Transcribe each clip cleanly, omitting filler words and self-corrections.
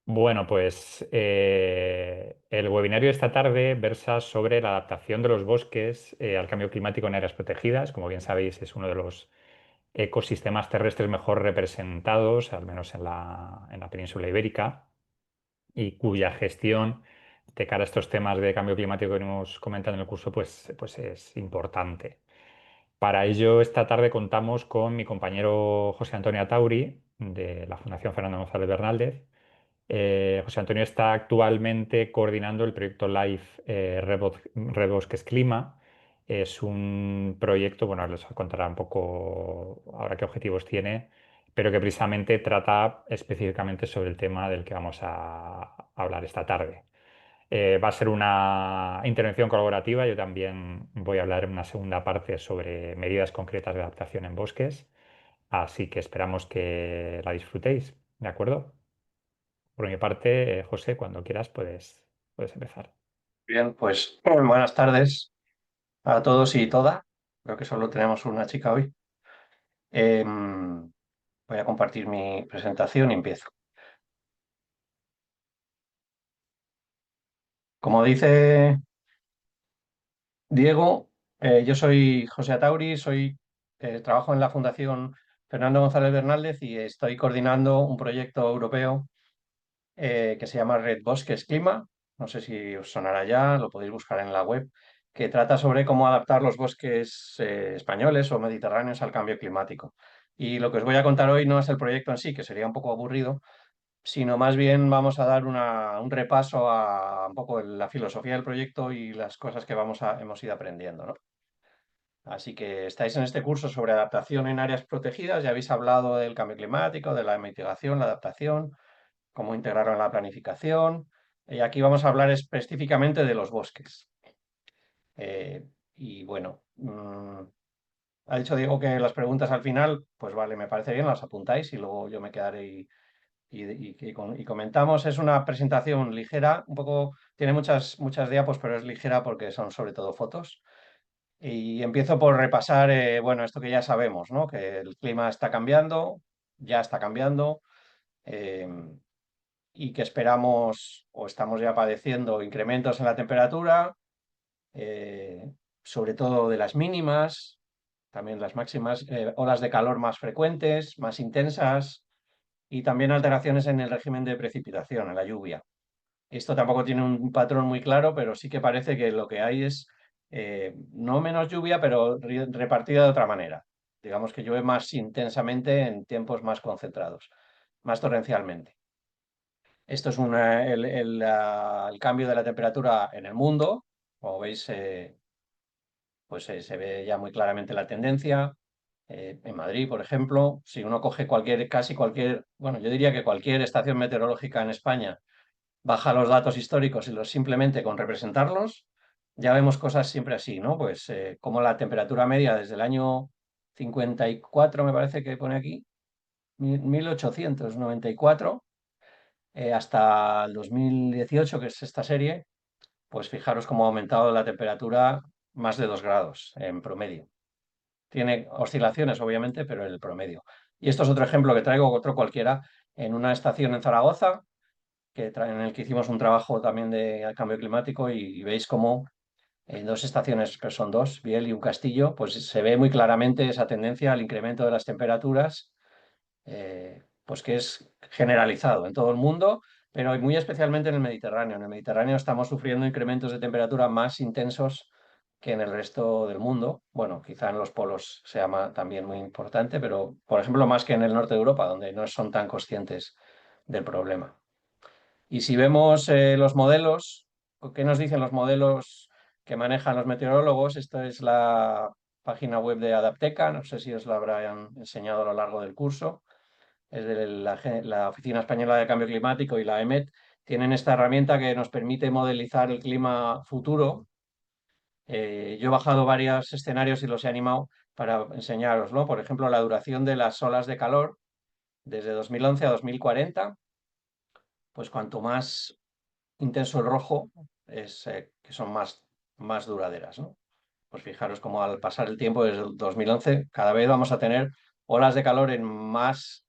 Bueno, pues el webinario de esta tarde versa sobre la adaptación de los bosques al cambio climático en áreas protegidas. Como bien sabéis, es uno de los ecosistemas terrestres mejor representados, al menos en la península ibérica, y cuya gestión de cara a estos temas de cambio climático que hemos comentado en el curso, pues es importante. Para ello, esta tarde contamos con mi compañero José Antonio Atauri, de la Fundación Fernando González Bernaldez. José Antonio está actualmente coordinando el proyecto LIFE Red Bosques Clima. Es un proyecto, bueno, les contará un poco ahora qué objetivos tiene, pero que precisamente trata específicamente sobre el tema del que vamos a hablar esta tarde. Va a ser una intervención colaborativa. Yo también voy a hablar en una segunda parte sobre medidas concretas de adaptación en bosques, así que esperamos que la disfrutéis, ¿de acuerdo? Por mi parte, José, cuando quieras puedes empezar. Bien, pues buenas tardes a todos y todas. Creo que solo tenemos una chica hoy. Voy a compartir mi presentación y empiezo. Como dice Diego, yo soy José Atauri, trabajo en la Fundación Fernando González Bernaldez y estoy coordinando un proyecto europeo que se llama Red Bosques Clima. No sé si os sonará ya, lo podéis buscar en la web, que trata sobre cómo adaptar los bosques españoles o mediterráneos al cambio climático. Y lo que os voy a contar hoy no es el proyecto en sí, que sería un poco aburrido, sino más bien vamos a dar un repaso a un poco la filosofía del proyecto y las cosas que hemos ido aprendiendo, ¿no? Así que estáis en este curso sobre adaptación en áreas protegidas, ya habéis hablado del cambio climático, de la mitigación, la adaptación, cómo integrarlo en la planificación. Y aquí vamos a hablar específicamente de los bosques. Y bueno, ha dicho Diego que las preguntas al final, pues vale, me parece bien, las apuntáis y luego yo me quedaré y comentamos. Es una presentación ligera, un poco, tiene muchas diapos, pero es ligera porque son sobre todo fotos. Y empiezo por repasar, bueno, esto que ya sabemos, ¿no? Que el clima está cambiando, ya está cambiando. eh, y que esperamos o estamos ya padeciendo incrementos en la temperatura, eh, sobre todo de las mínimas, también las máximas, olas de calor más frecuentes, más intensas y también alteraciones en el régimen de precipitación, en la lluvia. Esto tampoco tiene un patrón muy claro, pero sí que parece que lo que hay es no menos lluvia, pero repartida de otra manera. Digamos que llueve más intensamente en tiempos más concentrados, más torrencialmente. Esto es el cambio de la temperatura en el mundo. Como veis, pues se ve ya muy claramente la tendencia. En Madrid, por ejemplo, si uno coge casi cualquier, bueno, yo diría que cualquier estación meteorológica en España, baja los datos históricos y los simplemente con representarlos, ya vemos cosas siempre así, ¿no? Pues como la temperatura media desde el año 54, me parece que pone aquí, 1894, hasta el 2018, que es esta serie, pues fijaros cómo ha aumentado la temperatura más de 2 grados en promedio. Tiene oscilaciones, obviamente, pero en el promedio. Y esto es otro ejemplo que traigo, otro cualquiera, en una estación en Zaragoza, en el que hicimos un trabajo también de cambio climático y veis cómo en dos estaciones, que son dos, Biel y un Castillo, pues se ve muy claramente esa tendencia al incremento de las temperaturas, pues que es generalizado en todo el mundo, pero muy especialmente en el Mediterráneo. En el Mediterráneo estamos sufriendo incrementos de temperatura más intensos que en el resto del mundo. Bueno, quizá en los polos sea también muy importante, pero por ejemplo más que en el norte de Europa, donde no son tan conscientes del problema. Y si vemos los modelos, ¿qué nos dicen los modelos que manejan los meteorólogos? Esto es la página web de Adapteca, no sé si os lo habrán enseñado a lo largo del curso, es de la Oficina Española de Cambio Climático y la EMET. Tienen esta herramienta que nos permite modelizar el clima futuro. Yo he bajado varios escenarios y los he animado para enseñaroslo. Por ejemplo, la duración de las olas de calor desde 2011 a 2040, pues cuanto más intenso el rojo, es que son más duraderas, ¿no? Pues fijaros como al pasar el tiempo, desde el 2011, cada vez vamos a tener olas de calor en más,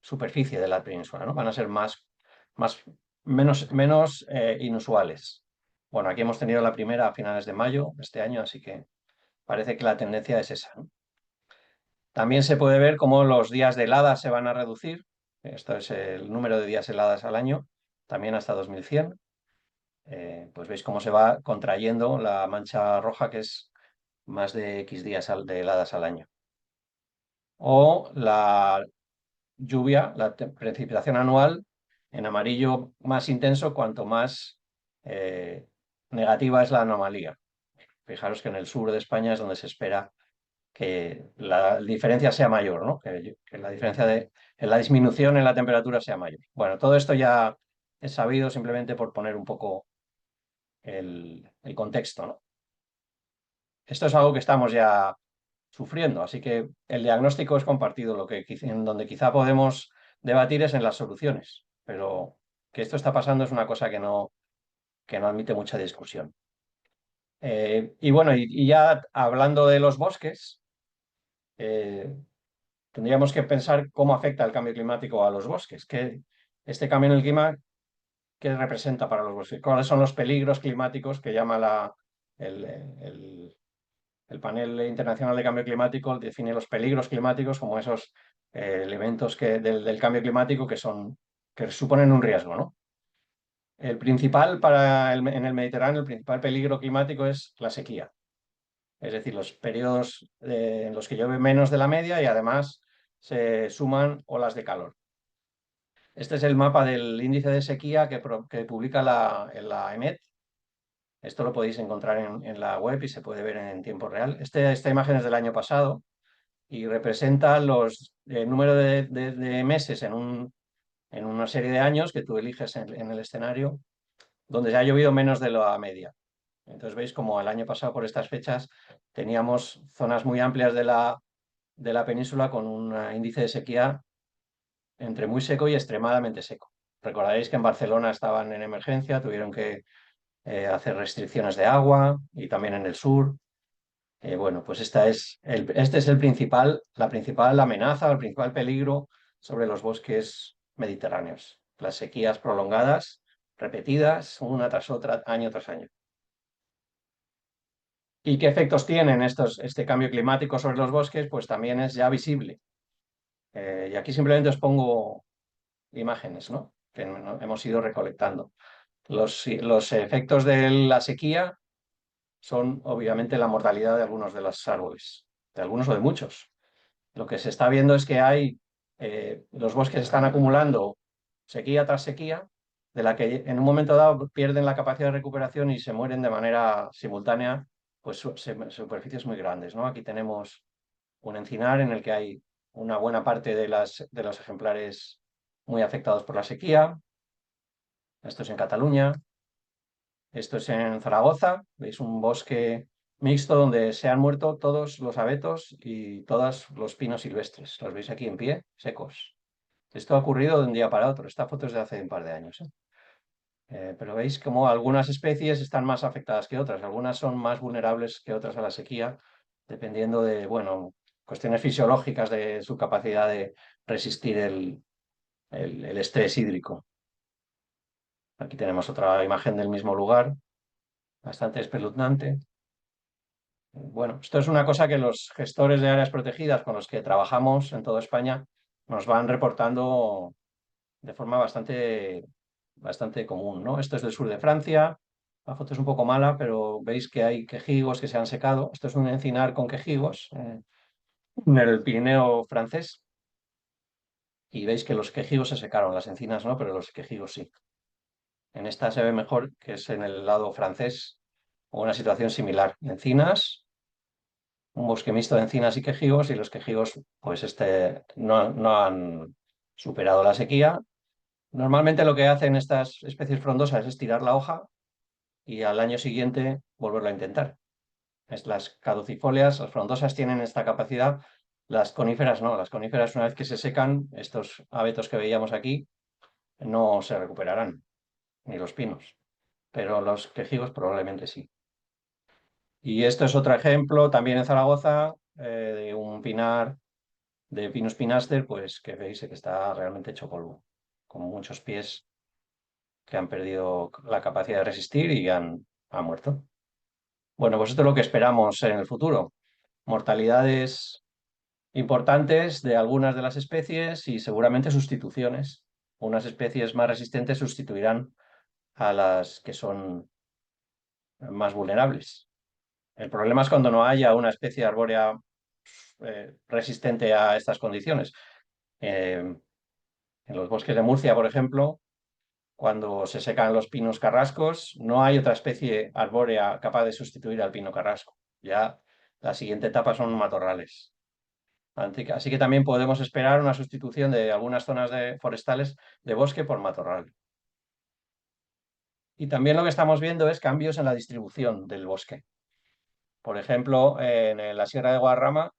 superficie de la península, ¿no? Van a ser más, menos inusuales. Bueno, aquí hemos tenido la primera a finales de mayo de este año, así que parece que la tendencia es esa, ¿no? También se puede ver cómo los días de heladas se van a reducir. Esto es el número de días heladas al año, también hasta 2100. Pues veis cómo se va contrayendo la mancha roja, que es más de X días de heladas al año. O la lluvia, la precipitación anual, en amarillo más intenso, cuanto más negativa es la anomalía. Fijaros que en el sur de España es donde se espera que la diferencia sea mayor, ¿no? Que la diferencia en la disminución en la temperatura sea mayor. Bueno, todo esto ya es sabido simplemente por poner un poco el contexto, ¿no? Esto es algo que estamos ya sufriendo, así que el diagnóstico es compartido. En donde quizá podemos debatir es en las soluciones, pero que esto está pasando es una cosa que no admite mucha discusión. Y bueno, y ya hablando de los bosques, eh, tendríamos que pensar cómo afecta el cambio climático a los bosques. Este cambio en el clima, ¿qué representa para los bosques? ¿Cuáles son los peligros climáticos que llama el, el- el panel internacional de cambio climático? Define los peligros climáticos como esos elementos del cambio climático que suponen un riesgo, ¿no? El principal en el Mediterráneo, el principal peligro climático es la sequía. Es decir, los periodos en los que llueve menos de la media y además se suman olas de calor. Este es el mapa del índice de sequía que publica la EMET. Esto lo podéis encontrar en la web y se puede ver en tiempo real. Esta imagen es del año pasado y representa el número de meses en una serie de años que tú eliges en el escenario donde ya ha llovido menos de la media. Entonces veis como el año pasado por estas fechas teníamos zonas muy amplias de la península con un índice de sequía entre muy seco y extremadamente seco. Recordaréis que en Barcelona estaban en emergencia, tuvieron que hacer restricciones de agua y también en el sur. Bueno, pues este es la principal amenaza, el principal peligro sobre los bosques mediterráneos. Las sequías prolongadas, repetidas, una tras otra, año tras año. ¿Y qué efectos tienen este cambio climático sobre los bosques? Pues también es ya visible. Y aquí simplemente os pongo imágenes, ¿no? Que hemos ido recolectando. Los efectos de la sequía son obviamente la mortalidad de algunos de los árboles, de algunos o de muchos. Lo que se está viendo es que los bosques están acumulando sequía tras sequía, de la que en un momento dado pierden la capacidad de recuperación y se mueren de manera simultánea, pues superficies muy grandes, ¿no? Aquí tenemos un encinar en el que hay una buena parte de los ejemplares muy afectados por la sequía. Esto es en Cataluña. Esto es en Zaragoza. Veis un bosque mixto donde se han muerto todos los abetos y todos los pinos silvestres. Los veis aquí en pie, secos. Esto ha ocurrido de un día para otro. Esta foto es de hace un par de años, ¿eh? Pero veis como algunas especies están más afectadas que otras. Algunas son más vulnerables que otras a la sequía, dependiendo de, bueno, cuestiones fisiológicas de su capacidad de resistir el estrés hídrico. Aquí tenemos otra imagen del mismo lugar, bastante espeluznante. Bueno, esto es una cosa que los gestores de áreas protegidas con los que trabajamos en toda España nos van reportando de forma bastante común, ¿no? Esto es del sur de Francia. La foto es un poco mala, pero veis que hay quejigos que se han secado. Esto es un encinar con quejigos en el Pirineo francés. Y veis que los quejigos se secaron, las encinas no, pero los quejigos sí. En esta se ve mejor, que es en el lado francés, una situación similar. Encinas, un bosque mixto de encinas y quejigos, y los quejigos pues no han superado la sequía. Normalmente lo que hacen estas especies frondosas es tirar la hoja y al año siguiente volverlo a intentar. Las caducifolias, las frondosas tienen esta capacidad, las coníferas no, las coníferas una vez que se secan, estos abetos que veíamos aquí no se recuperarán, ni los pinos, pero los quejigos probablemente sí. Y esto es otro ejemplo, también en Zaragoza, de un pinar de Pinus pinaster, pues que veis que está realmente hecho polvo, con muchos pies que han perdido la capacidad de resistir y han muerto. Bueno, pues esto es lo que esperamos en el futuro. Mortalidades importantes de algunas de las especies y seguramente sustituciones. Unas especies más resistentes sustituirán a las que son más vulnerables. El problema es cuando no haya una especie arbórea resistente a estas condiciones. Eh, en los bosques de Murcia, por ejemplo, cuando se secan los pinos carrascos, no hay otra especie arbórea capaz de sustituir al pino carrasco. Ya la siguiente etapa son matorrales. Así que también podemos esperar una sustitución de algunas zonas forestales de bosque por matorral. Y también lo que estamos viendo es cambios en la distribución del bosque. Por ejemplo, en la Sierra de Guadarrama,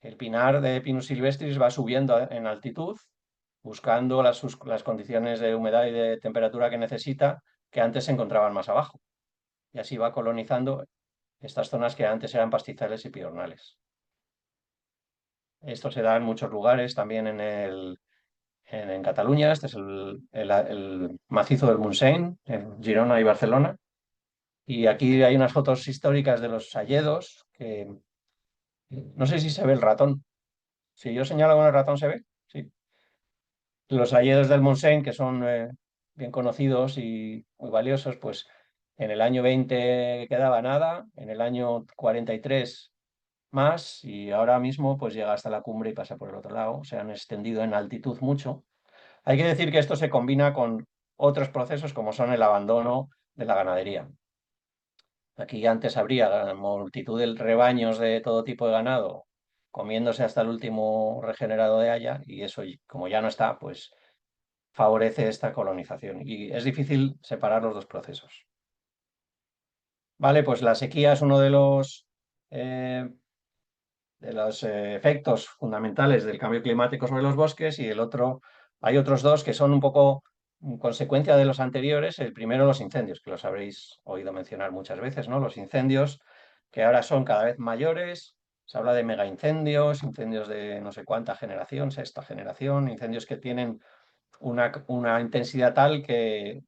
el pinar de Pinus silvestris va subiendo en altitud, buscando las condiciones de humedad y de temperatura que necesita, que antes se encontraban más abajo. Y así va colonizando estas zonas que antes eran pastizales y piornales. Esto se da en muchos lugares, también en Cataluña. Este es el macizo del Montseny, en Girona y Barcelona. Y aquí hay unas fotos históricas de los hayedos, que no sé si se ve el ratón. Si yo señalo con el ratón, ¿se ve? Sí. Los hayedos del Montseny, que son bien conocidos y muy valiosos, pues en el año 20 quedaba nada, en el año 43 más, y ahora mismo pues llega hasta la cumbre y pasa por el otro lado. Se han extendido en altitud mucho. Hay que decir que esto se combina con otros procesos como son el abandono de la ganadería. Aquí antes habría multitud de rebaños de todo tipo de ganado comiéndose hasta el último regenerado de haya, y eso, como ya no está, pues favorece esta colonización. Y es difícil separar los dos procesos. Vale, pues la sequía es uno eh, de los efectos fundamentales del cambio climático sobre los bosques, y el otro, hay otros dos que son un poco consecuencia de los anteriores. El primero, los incendios, que los habréis oído mencionar muchas veces, ¿no? Los incendios que ahora son cada vez mayores. Se habla de mega incendios, incendios de no sé cuánta generación, sexta generación, incendios que tienen una intensidad tal que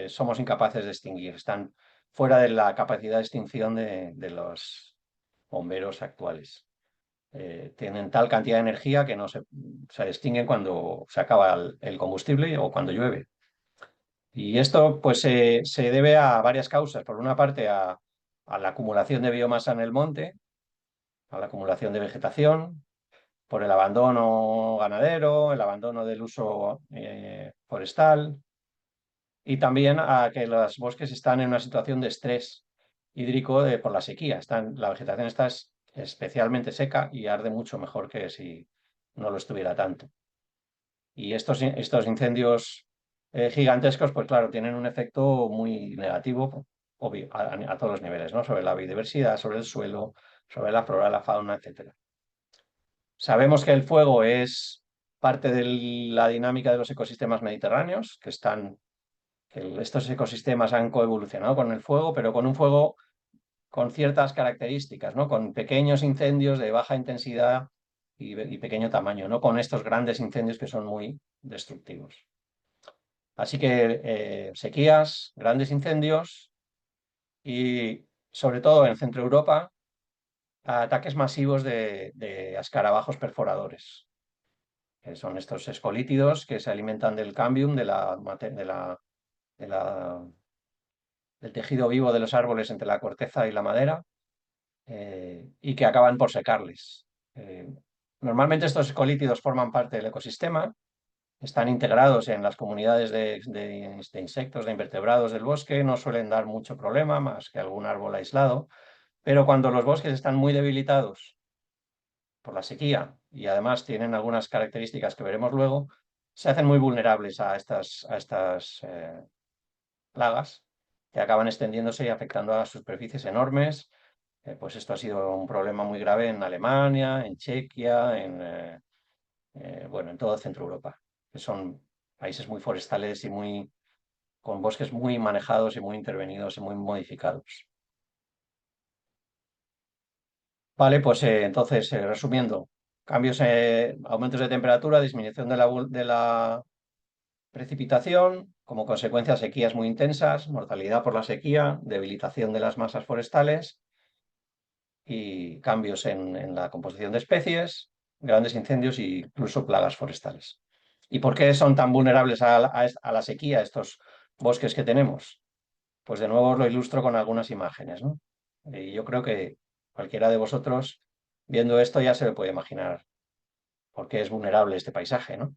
somos incapaces de extinguir. Están fuera de la capacidad de extinción de los bomberos actuales. Tienen tal cantidad de energía que no se extinguen cuando se acaba el combustible o cuando llueve. Y esto pues se debe a varias causas. Por una parte, a la acumulación de biomasa en el monte, a la acumulación de vegetación, por el abandono ganadero, el abandono del uso forestal, y también a que los bosques están en una situación de estrés hídrico por la sequía. La vegetación está especialmente seca y arde mucho mejor que si no lo estuviera tanto. Y estos incendios gigantescos, pues claro, tienen un efecto muy negativo, obvio, a todos los niveles, ¿no? Sobre la biodiversidad, sobre el suelo, sobre la flora, la fauna, etcétera. Sabemos que el fuego es parte de la dinámica de los ecosistemas mediterráneos, que estos ecosistemas han coevolucionado con el fuego, pero con un fuego con ciertas características, ¿no? Con pequeños incendios de baja intensidad y pequeño tamaño, no con estos grandes incendios que son muy destructivos. Así que sequías, grandes incendios y, sobre todo en Centro Europa, ataques masivos de escarabajos perforadores, que son estos escolítidos que se alimentan del cambium, de la del tejido vivo de los árboles entre la corteza y la madera, y que acaban por secarles. Normalmente estos escolítidos forman parte del ecosistema, están integrados en las comunidades de insectos, de invertebrados del bosque, no suelen dar mucho problema, más que algún árbol aislado, pero cuando los bosques están muy debilitados por la sequía y además tienen algunas características que veremos luego, se hacen muy vulnerables a estas plagas, que acaban extendiéndose y afectando a superficies enormes. Pues esto ha sido un problema muy grave en Alemania, en Chequia, bueno, en todo Centro Europa, que son países muy forestales y con bosques muy manejados y muy intervenidos y muy modificados. Vale, pues entonces, resumiendo, cambios, aumentos de temperatura, disminución de la precipitación, como consecuencia sequías muy intensas, mortalidad por la sequía, debilitación de las masas forestales y cambios en la composición de especies, grandes incendios e incluso plagas forestales. ¿Y por qué son tan vulnerables a la sequía estos bosques que tenemos? Pues de nuevo os lo ilustro con algunas imágenes, ¿no? Y yo creo que cualquiera de vosotros, viendo esto, ya se lo puede imaginar por qué es vulnerable este paisaje, ¿no?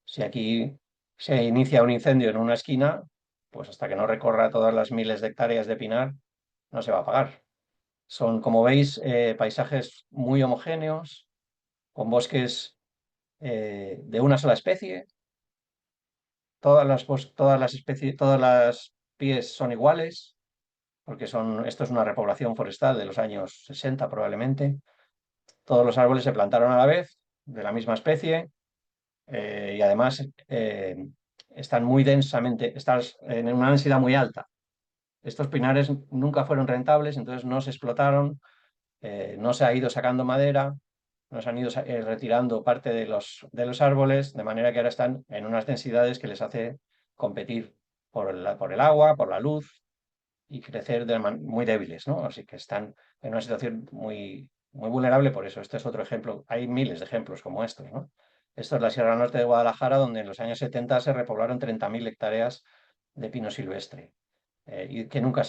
Si aquí se inicia un incendio en una esquina, pues hasta que no recorra todas las miles de hectáreas de pinar, no se va a apagar. Son, como veis, paisajes muy homogéneos, con bosques de una sola especie. Todas las especies, todas las pies son iguales, porque esto es una repoblación forestal de los años 60 probablemente. Todos los árboles se plantaron a la vez, de la misma especie, y además están muy densamente, están en una densidad muy alta. Estos pinares nunca fueron rentables, entonces no se explotaron, no se ha ido sacando madera, no se han ido retirando parte de los árboles, de manera que ahora están en unas densidades que les hace competir por el agua, por la luz y crecer muy débiles, ¿no? Así que están en una situación muy, muy vulnerable por eso. Este es otro ejemplo. Hay miles de ejemplos como estos, ¿no? Esto es la Sierra Norte de Guadalajara, donde en los años 70 se repoblaron 30.000 hectáreas de pino silvestre y que nunca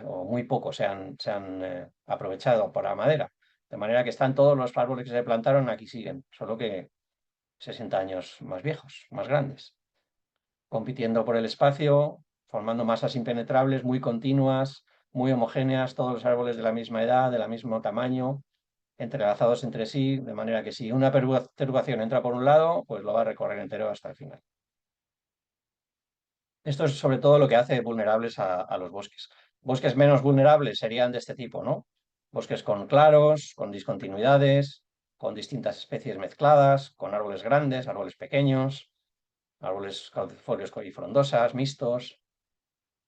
o muy poco se han aprovechado para la madera. De manera que están todos los árboles que se plantaron aquí siguen, solo que 60 años más viejos, más grandes, compitiendo por el espacio, formando masas impenetrables muy continuas, muy homogéneas, todos los árboles de la misma edad, del mismo tamaño, entrelazados entre sí, de manera que si una perturbación entra por un lado, pues lo va a recorrer entero hasta el final. Esto es sobre todo lo que hace vulnerables a los bosques. Bosques menos vulnerables serían de este tipo, ¿no? Bosques con claros, con discontinuidades, con distintas especies mezcladas, con árboles grandes, árboles pequeños, árboles caducifolios y frondosas, mixtos.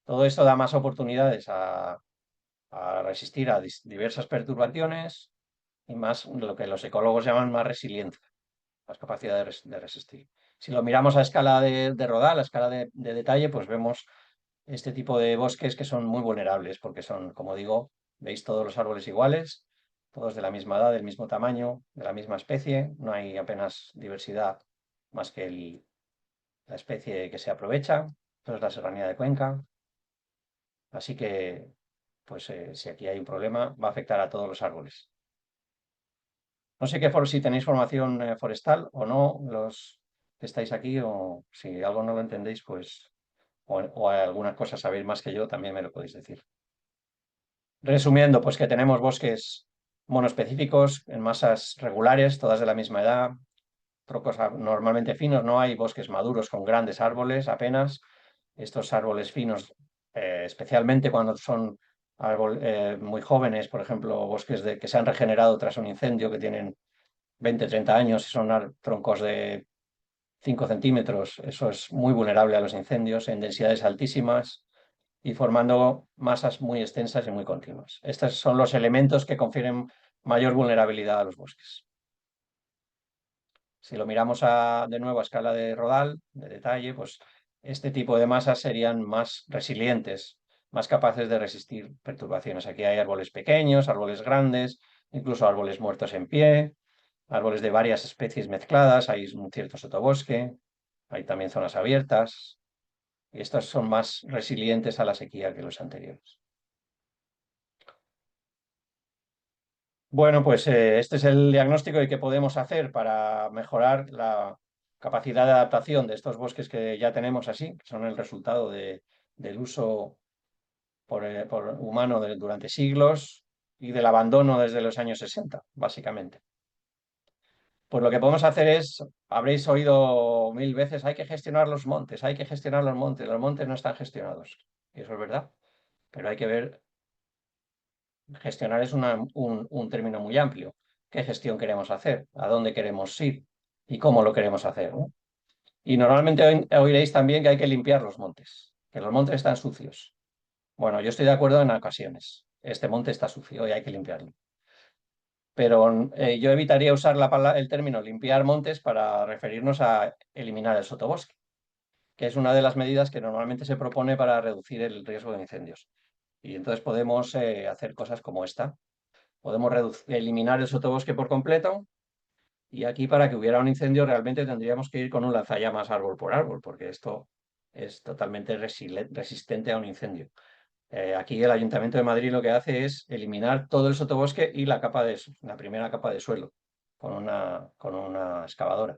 Todo esto da más oportunidades a resistir a diversas perturbaciones y más lo que los ecólogos llaman más resiliencia, más capacidad de resistir. Si lo miramos a escala de Rodal, a escala de detalle, pues vemos este tipo de bosques que son muy vulnerables porque son, como digo, veis todos los árboles iguales, todos de la misma edad, del mismo tamaño, de la misma especie, no hay apenas diversidad más que la especie que se aprovecha, esto es la serranía de Cuenca, así que pues si aquí hay un problema va a afectar a todos los árboles. No sé si tenéis formación forestal o no, los que estáis aquí, o si algo no lo entendéis, pues, o hay algunas cosas sabéis más que yo, también me lo podéis decir. Resumiendo, pues que tenemos bosques monoespecíficos en masas regulares, todas de la misma edad, troncos normalmente finos, no hay bosques maduros con grandes árboles apenas. Estos árboles finos, especialmente cuando son muy jóvenes, por ejemplo, bosques que se han regenerado tras un incendio, que tienen 20, 30 años y son troncos de 5 centímetros, eso es muy vulnerable a los incendios en densidades altísimas y formando masas muy extensas y muy continuas. Estos son los elementos que confieren mayor vulnerabilidad a los bosques. Si lo miramos de nuevo a escala de Rodal, de detalle, pues este tipo de masas serían más resilientes, más capaces de resistir perturbaciones. Aquí hay árboles pequeños, árboles grandes, incluso árboles muertos en pie, árboles de varias especies mezcladas, hay un cierto sotobosque, hay también zonas abiertas, y estos son más resilientes a la sequía que los anteriores. Bueno, pues este es el diagnóstico de qué podemos hacer para mejorar la capacidad de adaptación de estos bosques que ya tenemos así, que son el resultado del uso por humano durante siglos y del abandono desde los años 60, básicamente. Pues lo que podemos hacer es, habréis oído mil veces, hay que gestionar los montes, hay que gestionar los montes no están gestionados. Y eso es verdad, pero hay que ver, gestionar es un término muy amplio. ¿Qué gestión queremos hacer? ¿A dónde queremos ir? ¿Y cómo lo queremos hacer? ¿No? Y normalmente oiréis también que hay que limpiar los montes, que los montes están sucios. Bueno, yo estoy de acuerdo en ocasiones. Este monte está sucio y hay que limpiarlo. pero yo evitaría usar el término limpiar montes para referirnos a eliminar el sotobosque, que es una de las medidas que normalmente se propone para reducir el riesgo de incendios. Y entonces podemos hacer cosas como esta. Podemos eliminar el sotobosque por completo y aquí para que hubiera un incendio realmente tendríamos que ir con un lanzallamas árbol por árbol, porque esto es totalmente resistente a un incendio. Aquí el Ayuntamiento de Madrid lo que hace es eliminar todo el sotobosque y la primera capa de suelo con una excavadora.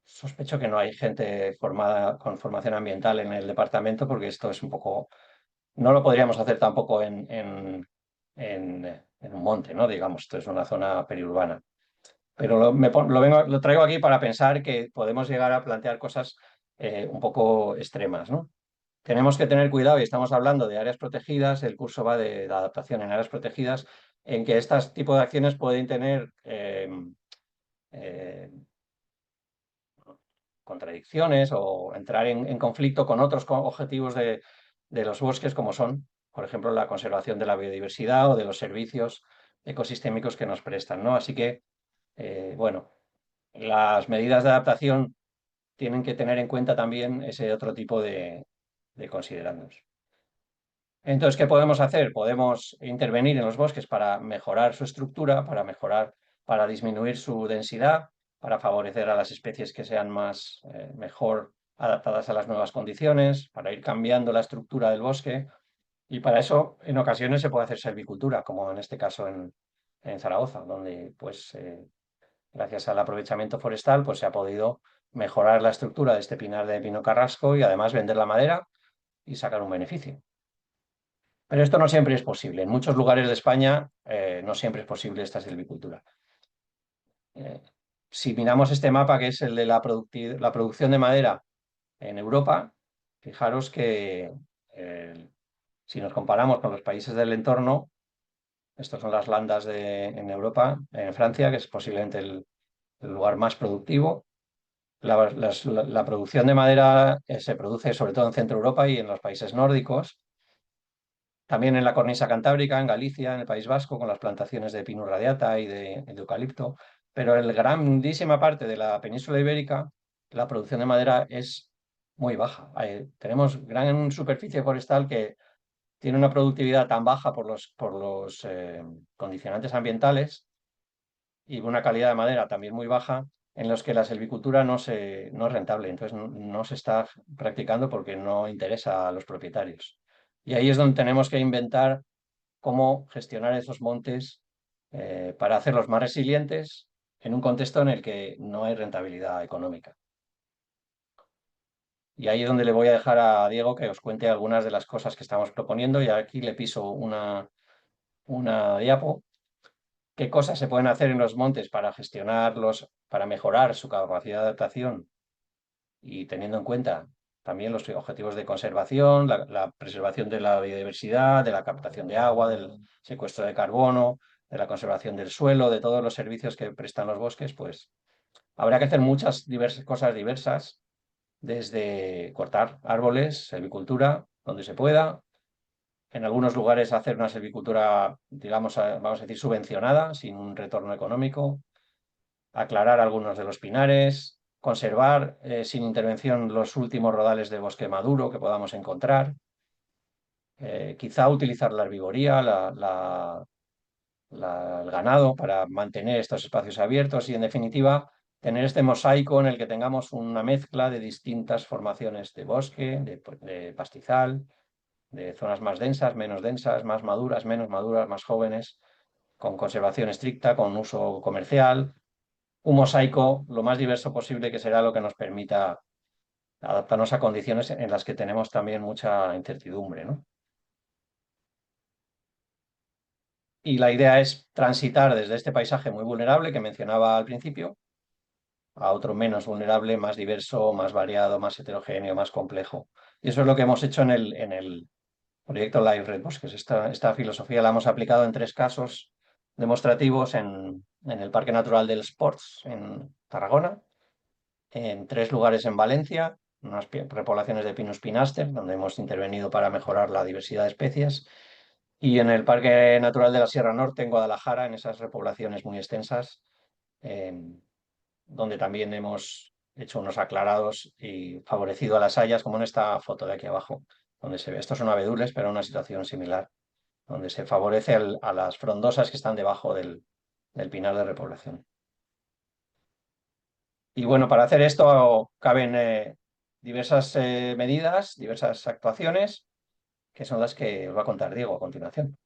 Sospecho que no hay gente formada con formación ambiental en el departamento porque esto es un poco. No lo podríamos hacer tampoco en un monte, ¿no? Digamos, esto es una zona periurbana. Pero lo traigo aquí para pensar que podemos llegar a plantear cosas un poco extremas, ¿no? Tenemos que tener cuidado, y estamos hablando de áreas protegidas, el curso va de adaptación en áreas protegidas, en que este tipo de acciones pueden tener eh, contradicciones o entrar en conflicto con otros objetivos de los bosques, como son, por ejemplo, la conservación de la biodiversidad o de los servicios ecosistémicos que nos prestan, ¿no? Así que, bueno, las medidas de adaptación tienen que tener en cuenta también ese otro tipo de considerandos. Entonces, ¿qué podemos hacer? Podemos intervenir en los bosques para mejorar su estructura, para disminuir su densidad, para favorecer a las especies que sean mejor adaptadas a las nuevas condiciones, para ir cambiando la estructura del bosque. Y para eso, en ocasiones, se puede hacer silvicultura, como en este caso en Zaragoza, donde, pues, gracias al aprovechamiento forestal, pues se ha podido mejorar la estructura de este pinar de pino carrasco y además vender la madera y sacar un beneficio. Pero esto no siempre es posible. En muchos lugares de España no siempre es posible esta silvicultura. Eh, si miramos este mapa, que es el de la producción de madera en Europa, fijaros que si nos comparamos con los países del entorno, estas son las landas en Europa, en Francia, que es posiblemente el lugar más productivo. La producción de madera se produce sobre todo en Centro Europa y en los países nórdicos. También en la cornisa cantábrica, en Galicia, en el País Vasco, con las plantaciones de Pinus radiata y de eucalipto. Pero en grandísima parte de la península ibérica, la producción de madera es muy baja. Tenemos gran superficie forestal que tiene una productividad tan baja por los condicionantes ambientales y una calidad de madera también muy baja, en los que la silvicultura no es rentable. Entonces no se está practicando porque no interesa a los propietarios. Y ahí es donde tenemos que inventar cómo gestionar esos montes para hacerlos más resilientes en un contexto en el que no hay rentabilidad económica. Y ahí es donde le voy a dejar a Diego que os cuente algunas de las cosas que estamos proponiendo y aquí le piso una diapo. ¿Qué cosas se pueden hacer en los montes para gestionarlos, para mejorar su capacidad de adaptación y teniendo en cuenta también los objetivos de conservación, la preservación de la biodiversidad, de la captación de agua, del secuestro de carbono, de la conservación del suelo, de todos los servicios que prestan los bosques? Pues habrá que hacer muchas cosas diversas, desde cortar árboles, silvicultura, donde se pueda. En algunos lugares hacer una silvicultura, digamos, vamos a decir, subvencionada, sin un retorno económico, aclarar algunos de los pinares, conservar sin intervención los últimos rodales de bosque maduro que podamos encontrar, quizá utilizar la herbivoría, el ganado para mantener estos espacios abiertos y, en definitiva, tener este mosaico en el que tengamos una mezcla de distintas formaciones de bosque, de pastizal, de zonas más densas, más maduras, menos maduras, más jóvenes, con conservación estricta, con uso comercial, un mosaico lo más diverso posible, que será lo que nos permita adaptarnos a condiciones en las que tenemos también mucha incertidumbre, ¿no? Y la idea es transitar desde este paisaje muy vulnerable que mencionaba al principio a otro menos vulnerable, más diverso, más variado, más heterogéneo, más complejo. Y eso es lo que hemos hecho en el proyecto Live Red Bosques. Esta filosofía la hemos aplicado en 3 casos demostrativos en el Parque Natural del Sports, en Tarragona, en 3 lugares en Valencia, unas repoblaciones de Pinus pinaster, donde hemos intervenido para mejorar la diversidad de especies, Y en el Parque Natural de la Sierra Norte, en Guadalajara, en esas repoblaciones muy extensas, em, donde también hemos hecho unos aclarados y favorecido a las hayas, como en esta foto de aquí abajo, donde se ve, estos son abedules, pero en una situación similar, donde se favorece a las frondosas que están debajo del pinar de repoblación. Y bueno, para hacer esto caben diversas medidas, diversas actuaciones, que son las que os va a contar Diego a continuación.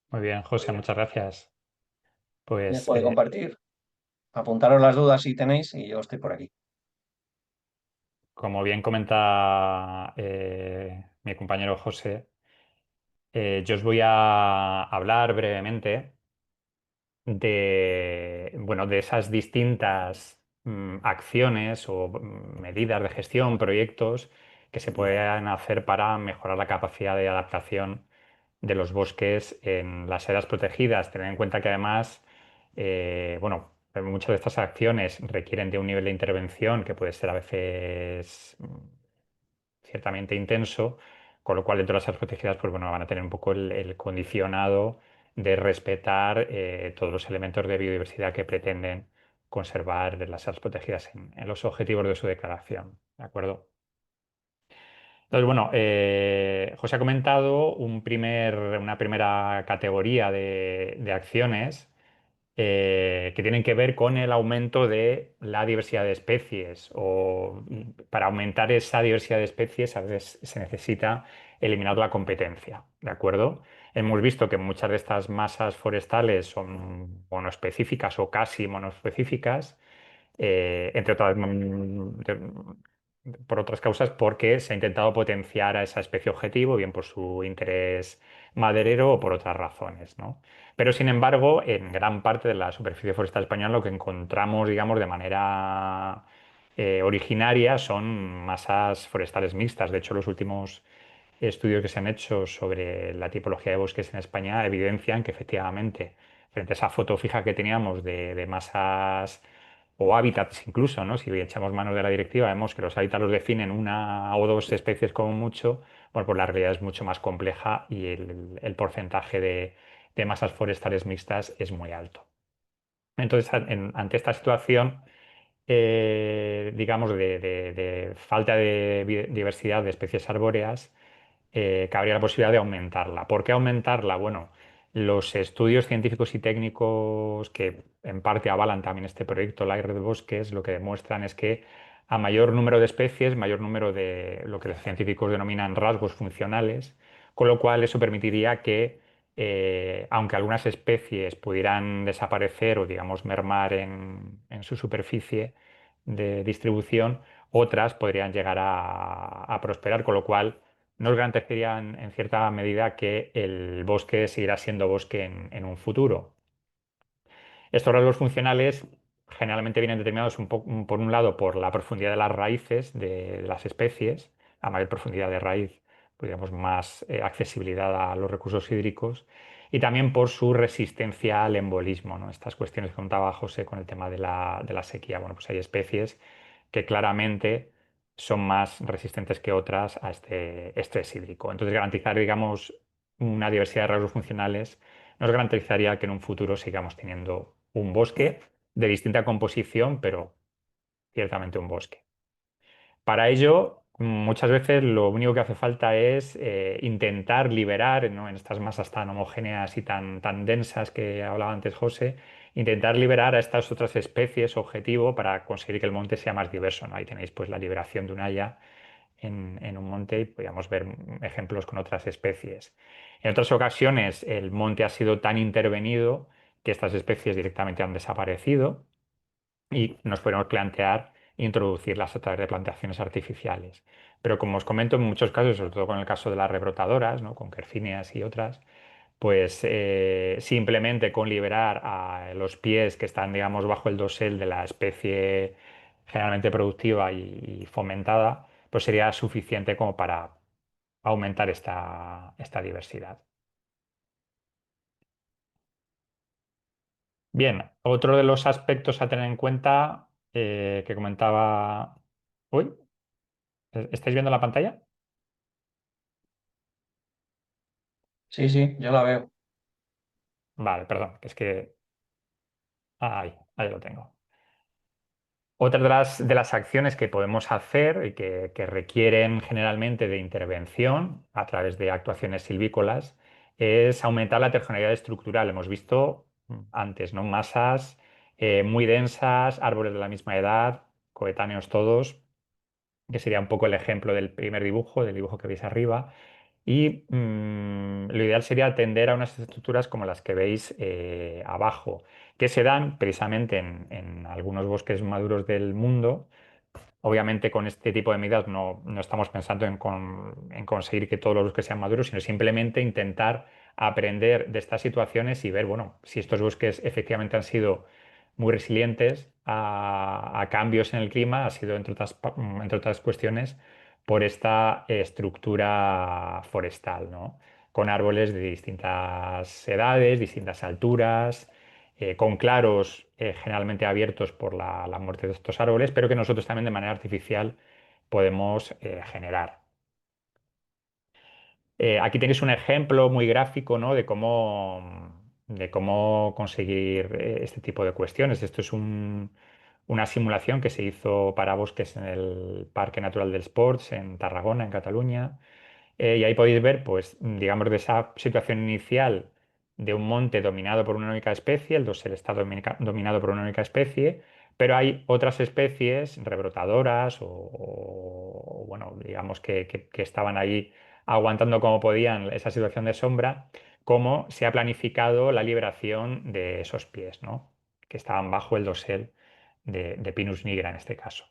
Muy bien, José, muchas gracias. Pues Dejo de compartir, apuntaros las dudas si tenéis y yo estoy por aquí. como bien comenta mi compañero José, yo os voy a hablar brevemente de, bueno, de esas distintas acciones o medidas de gestión, proyectos que se puedan hacer para mejorar la capacidad de adaptación de los bosques en las áreas protegidas. Tener en cuenta que además, bueno, muchas de estas acciones requieren de un nivel de intervención que puede ser a veces ciertamente intenso, con lo cual dentro de las áreas protegidas, pues bueno, van a tener un poco el condicionado de respetar todos los elementos de biodiversidad que pretenden conservar de las áreas protegidas en los objetivos de su declaración. ¿De acuerdo? Entonces, bueno, José ha comentado una primera categoría de acciones que tienen que ver con el aumento de la diversidad de especies o para aumentar esa diversidad de especies a veces se necesita eliminar la competencia, ¿de acuerdo? Hemos visto que muchas de estas masas forestales son monoespecíficas o casi monoespecíficas entre otras, por otras causas, porque se ha intentado potenciar a esa especie objetivo, bien por su interés maderero o por otras razones, ¿no? Pero, sin embargo, en gran parte de la superficie forestal española lo que encontramos, digamos, de manera originaria son masas forestales mixtas. De hecho, los últimos estudios que se han hecho sobre la tipología de bosques en España evidencian que efectivamente, frente a esa foto fija que teníamos de masas o hábitats incluso, ¿no? Si echamos manos de la directiva, vemos que los hábitats los definen una o dos especies como mucho, bueno, pues la realidad es mucho más compleja y el porcentaje de masas forestales mixtas es muy alto. Entonces, ante esta situación, digamos, de falta de diversidad de especies arbóreas, cabría la posibilidad de aumentarla. ¿Por qué aumentarla? Bueno, los estudios científicos y técnicos que en parte avalan también este proyecto, la Red de Bosques, lo que demuestran es que a mayor número de especies, mayor número de lo que los científicos denominan rasgos funcionales, con lo cual eso permitiría que, aunque algunas especies pudieran desaparecer o, digamos, mermar en su superficie de distribución, otras podrían llegar a prosperar, con lo cual nos garantizarían en cierta medida que el bosque seguirá siendo bosque en un futuro. Estos rasgos funcionales generalmente vienen determinados por un lado por la profundidad de las raíces de las especies, a mayor profundidad de raíz, pues más accesibilidad a los recursos hídricos, y también por su resistencia al embolismo, ¿no? Estas cuestiones que contaba José con el tema de la sequía. Bueno, pues hay especies que claramente son más resistentes que otras a este estrés hídrico. Entonces, garantizar, digamos, una diversidad de rasgos funcionales nos garantizaría que en un futuro sigamos teniendo un bosque de distinta composición, pero ciertamente un bosque. Para ello, muchas veces lo único que hace falta es intentar liberar, ¿no? En estas masas tan homogéneas y tan densas que hablaba antes José, intentar liberar a estas otras especies objetivo para conseguir que el monte sea más diverso, ¿no? Ahí tenéis pues la liberación de un haya en un monte y podríamos ver ejemplos con otras especies. En otras ocasiones el monte ha sido tan intervenido que estas especies directamente han desaparecido y nos podemos plantear introducirlas a través de plantaciones artificiales. Pero como os comento, en muchos casos, sobre todo con el caso de las rebrotadoras, ¿no? Con quercíneas y otras, pues simplemente con liberar a los pies que están, digamos, bajo el dosel de la especie generalmente productiva y fomentada, pues sería suficiente como para aumentar esta diversidad. Bien, otro de los aspectos a tener en cuenta que comentaba... Uy, ¿estáis viendo la pantalla? Sí, sí, yo la veo. Vale, perdón, que es que... ahí lo tengo. Otra de las acciones que podemos hacer y que requieren generalmente de intervención a través de actuaciones silvícolas es aumentar la heterogeneidad estructural. Hemos visto antes, ¿no? Masas muy densas, árboles de la misma edad, coetáneos todos, que sería un poco el ejemplo del primer dibujo, del dibujo que veis arriba. Y lo ideal sería tender a unas estructuras como las que veis abajo, que se dan precisamente en algunos bosques maduros del mundo. Obviamente con este tipo de medidas no estamos pensando en conseguir que todos los bosques sean maduros, sino simplemente intentar aprender de estas situaciones y ver, bueno, si estos bosques efectivamente han sido muy resilientes a cambios en el clima, ha sido, entre otras cuestiones, por esta estructura forestal, ¿no? Con árboles de distintas edades, distintas alturas, con claros generalmente abiertos por la muerte de estos árboles, pero que nosotros también de manera artificial podemos generar. Aquí tenéis un ejemplo muy gráfico, ¿no? De cómo conseguir este tipo de cuestiones. Esto es una simulación que se hizo para bosques en el Parque Natural dels Ports, en Tarragona, en Cataluña. Y ahí podéis ver, pues, digamos, de esa situación inicial de un monte dominado por una única especie, el dosel está dominado por una única especie, pero hay otras especies rebrotadoras bueno, digamos que estaban ahí aguantando como podían esa situación de sombra, cómo se ha planificado la liberación de esos pies, ¿no? Que estaban bajo el dosel de Pinus nigra en este caso.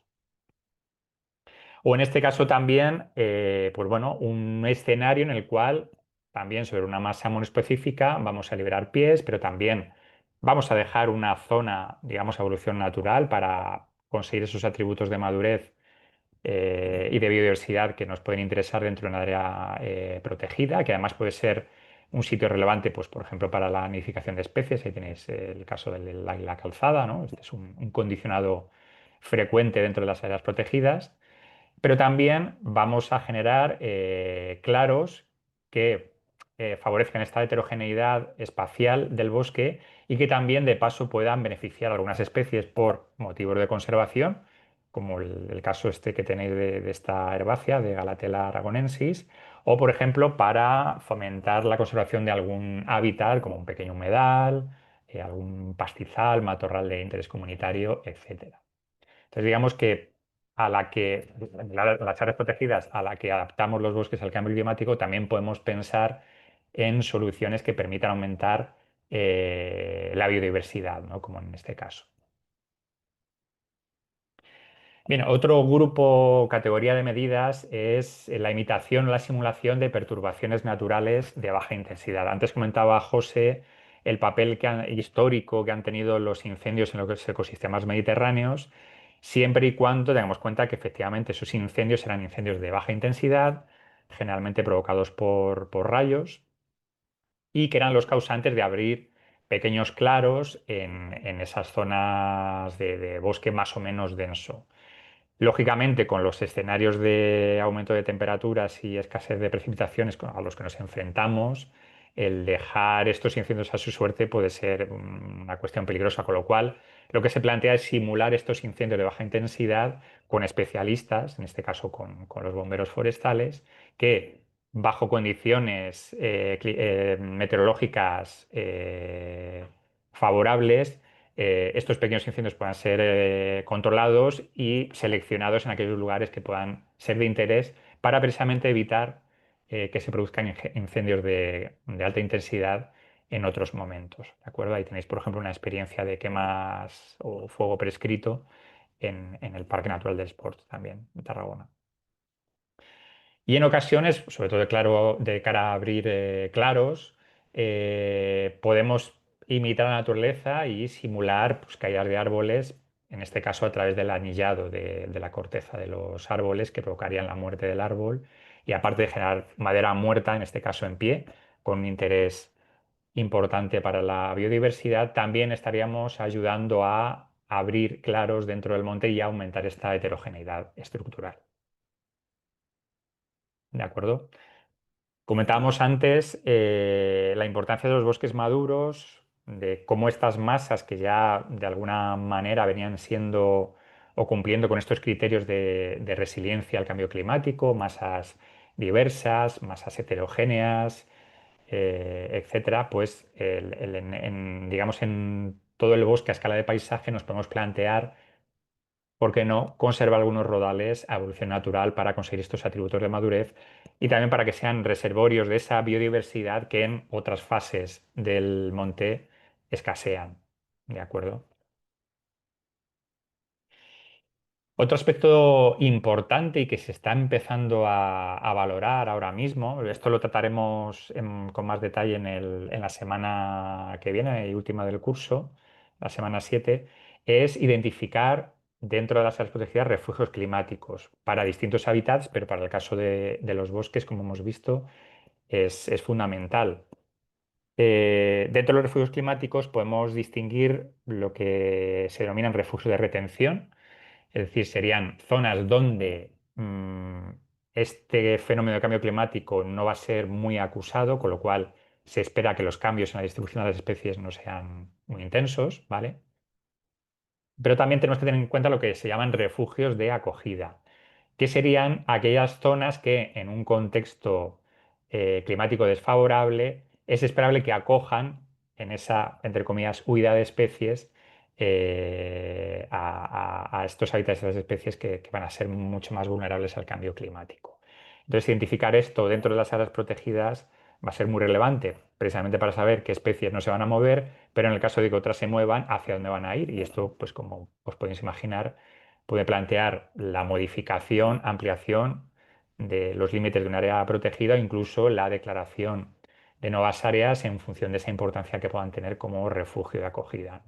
O en este caso también, pues bueno, un escenario en el cual también sobre una masa monoespecífica vamos a liberar pies, pero también vamos a dejar una zona, digamos, evolución natural para conseguir esos atributos de madurez y de biodiversidad que nos pueden interesar dentro de una área protegida, que además puede ser un sitio relevante, pues, por ejemplo, para la nidificación de especies. Ahí tenéis el caso del águila calzada, ¿no? Este es un condicionado frecuente dentro de las áreas protegidas. Pero también vamos a generar claros que favorezcan esta heterogeneidad espacial del bosque y que también de paso puedan beneficiar a algunas especies por motivos de conservación, como el caso este que tenéis de esta herbácea, de Galatella aragonensis, o por ejemplo para fomentar la conservación de algún hábitat como un pequeño humedal, algún pastizal, matorral de interés comunitario, etcétera. Entonces, digamos que las áreas protegidas a la que adaptamos los bosques al cambio climático, también podemos pensar en soluciones que permitan aumentar la biodiversidad, ¿no? Como en este caso. Bien, otro grupo, categoría de medidas es la imitación o la simulación de perturbaciones naturales de baja intensidad. Antes comentaba José el papel histórico que han tenido los incendios en los ecosistemas mediterráneos, siempre y cuando tengamos cuenta que efectivamente esos incendios eran incendios de baja intensidad, generalmente provocados por rayos, y que eran los causantes de abrir pequeños claros en esas zonas de bosque más o menos denso. Lógicamente, con los escenarios de aumento de temperaturas y escasez de precipitaciones a los que nos enfrentamos, el dejar estos incendios a su suerte puede ser una cuestión peligrosa, con lo cual lo que se plantea es simular estos incendios de baja intensidad con especialistas, en este caso con los bomberos forestales, que bajo condiciones meteorológicas favorables, estos pequeños incendios puedan ser controlados y seleccionados en aquellos lugares que puedan ser de interés para precisamente evitar que se produzcan incendios de alta intensidad en otros momentos. ¿De acuerdo? Ahí tenéis, por ejemplo, una experiencia de quemas o fuego prescrito en el Parque Natural del Sport también, en Tarragona. Y en ocasiones, sobre todo de cara a abrir claros, podemos imitar la naturaleza y simular, pues, caídas de árboles, en este caso a través del anillado de la corteza de los árboles que provocarían la muerte del árbol. Y aparte de generar madera muerta, en este caso en pie, con un interés importante para la biodiversidad, también estaríamos ayudando a abrir claros dentro del monte y a aumentar esta heterogeneidad estructural. ¿De acuerdo? Comentábamos antes la importancia de los bosques maduros, de cómo estas masas que ya de alguna manera venían siendo o cumpliendo con estos criterios de resiliencia al cambio climático, masas diversas, masas heterogéneas, etcétera, pues digamos en todo el bosque a escala de paisaje nos podemos plantear ¿por qué no conservar algunos rodales a evolución natural para conseguir estos atributos de madurez y también para que sean reservorios de esa biodiversidad que en otras fases del monte escasean? ¿De acuerdo? Otro aspecto importante y que se está empezando a valorar ahora mismo, esto lo trataremos con más detalle en la semana que viene y última del curso, la semana 7, es identificar dentro de las áreas protegidas refugios climáticos para distintos hábitats, pero para el caso de los bosques, como hemos visto, es fundamental. Dentro de los refugios climáticos podemos distinguir lo que se denominan refugios de retención, es decir, serían zonas donde este fenómeno de cambio climático no va a ser muy acusado, con lo cual se espera que los cambios en la distribución de las especies no sean muy intensos, ¿vale? Pero también tenemos que tener en cuenta lo que se llaman refugios de acogida, que serían aquellas zonas que en un contexto climático desfavorable es esperable que acojan en esa, entre comillas, huida de especies a estos hábitats de las especies que van a ser mucho más vulnerables al cambio climático. Entonces, identificar esto dentro de las áreas protegidas va a ser muy relevante, precisamente para saber qué especies no se van a mover, pero en el caso de que otras se muevan, hacia dónde van a ir. Y esto, pues como os podéis imaginar, puede plantear la modificación, ampliación de los límites de un área protegida o incluso la declaración de nuevas áreas en función de esa importancia que puedan tener como refugio de acogida.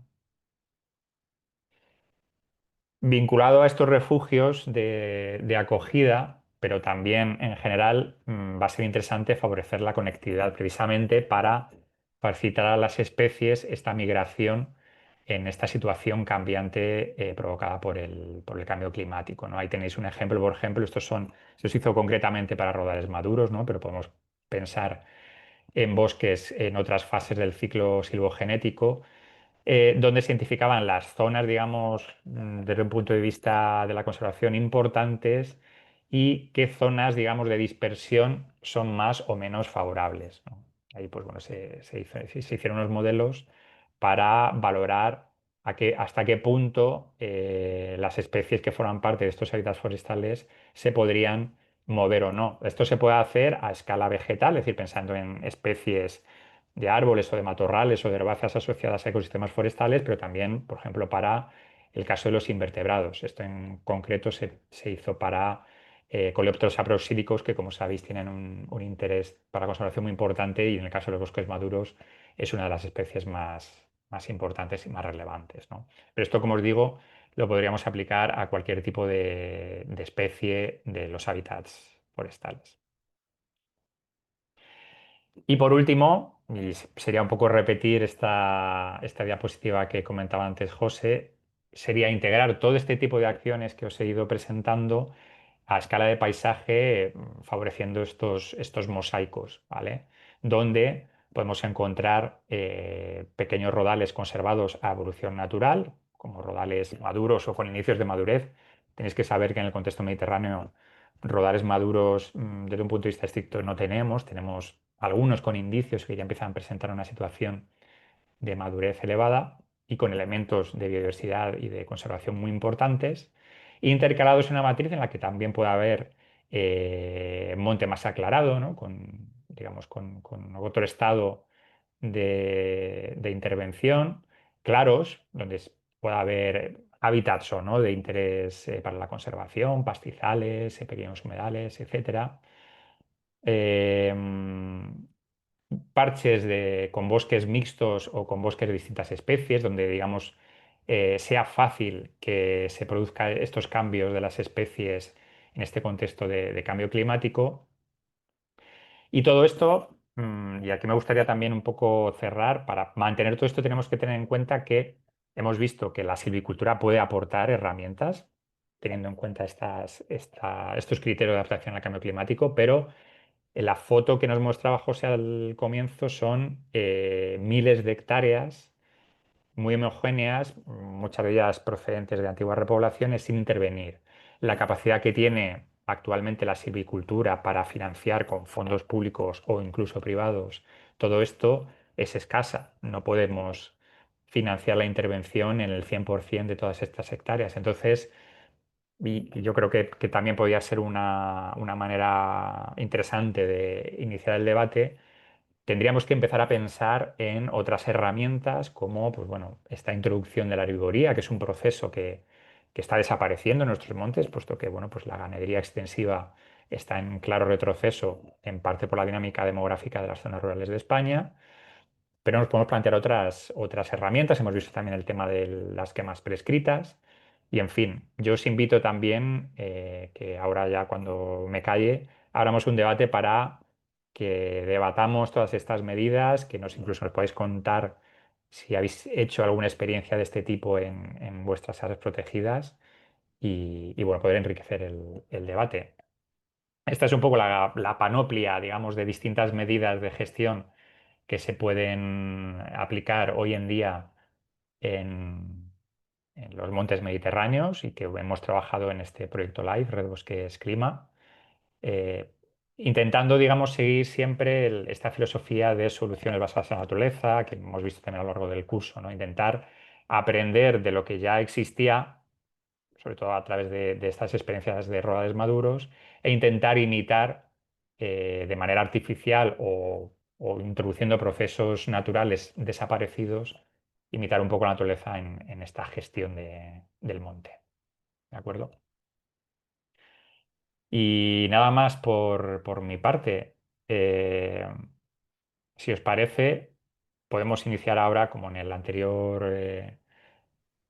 Vinculado a estos refugios de acogida, pero también en general, va a ser interesante favorecer la conectividad precisamente para facilitar a las especies esta migración en esta situación cambiante provocada por el cambio climático, ¿no? Ahí tenéis un ejemplo, por ejemplo, esto se hizo concretamente para rodales maduros, ¿no? Pero podemos pensar en bosques en otras fases del ciclo silvogenético donde se identificaban las zonas, digamos, desde un punto de vista de la conservación importantes y qué zonas, digamos, de dispersión son más o menos favorables, ¿no? Ahí, pues bueno, se hicieron unos modelos para valorar hasta qué punto las especies que forman parte de estos hábitats forestales se podrían mover o no. Esto se puede hacer a escala vegetal, es decir, pensando en especies de árboles o de matorrales o de herbáceas asociadas a ecosistemas forestales, pero también, por ejemplo, para el caso de los invertebrados. Esto en concreto se hizo para coleópteros saprosídicos que, como sabéis, tienen un interés para la conservación muy importante y en el caso de los bosques maduros es una de las especies más importantes y más relevantes, ¿no? Pero esto, como os digo, lo podríamos aplicar a cualquier tipo de especie de los hábitats forestales. Y por último, y sería un poco repetir esta diapositiva que comentaba antes José, sería integrar todo este tipo de acciones que os he ido presentando a escala de paisaje, favoreciendo estos mosaicos, ¿vale? Donde podemos encontrar pequeños rodales conservados a evolución natural, como rodales maduros o con inicios de madurez. Tenéis que saber que en el contexto mediterráneo rodales maduros desde un punto de vista estricto no tenemos algunos con indicios que ya empiezan a presentar una situación de madurez elevada y con elementos de biodiversidad y de conservación muy importantes, intercalados en una matriz en la que también puede haber monte más aclarado, ¿no? Digamos, con otro estado de intervención, claros, donde pueda haber hábitats o no de interés para la conservación, pastizales, pequeños humedales, etcétera. Em, Parches con bosques mixtos o con bosques de distintas especies, donde, digamos, sea fácil que se produzcan estos cambios de las especies en este contexto de cambio climático. Y todo esto, y aquí me gustaría también un poco cerrar, para mantener todo esto tenemos que tener en cuenta que hemos visto que la silvicultura puede aportar herramientas, teniendo en cuenta estos criterios de adaptación al cambio climático, pero La foto que nos mostraba José al comienzo son miles de hectáreas muy homogéneas, muchas de ellas procedentes de antiguas repoblaciones, sin intervenir. La capacidad que tiene actualmente la silvicultura para financiar con fondos públicos o incluso privados todo esto es escasa. No podemos financiar la intervención en el 100% de todas estas hectáreas. Entonces, y yo creo que también podría ser una manera interesante de iniciar el debate. Tendríamos que empezar a pensar en otras herramientas como, pues bueno, esta introducción de la herbivoría, que es un proceso que está desapareciendo en nuestros montes, puesto que, bueno, pues la ganadería extensiva está en claro retroceso, en parte por la dinámica demográfica de las zonas rurales de España. Pero nos podemos plantear otras herramientas. Hemos visto también el tema de las quemas prescritas. Y en fin, yo os invito también que ahora ya cuando me calle, abramos un debate para que debatamos todas estas medidas, que incluso nos podáis contar si habéis hecho alguna experiencia de este tipo en vuestras áreas protegidas y, bueno, poder enriquecer el debate. Esta es un poco la panoplia, digamos, de distintas medidas de gestión que se pueden aplicar hoy en día en, en los montes mediterráneos y que hemos trabajado en este proyecto LIFE, Red Bosques Clima, eh, intentando, digamos, seguir siempre esta filosofía de soluciones basadas en la naturaleza, que hemos visto también a lo largo del curso, ¿no? Intentar aprender de lo que ya existía, sobre todo a través de estas experiencias de rodajes maduros, e intentar imitar de manera artificial o introduciendo procesos naturales desaparecidos, imitar un poco la naturaleza en esta gestión del monte. ¿De acuerdo? Y nada más por mi parte. Eh, si os parece, podemos iniciar ahora, como en el anterior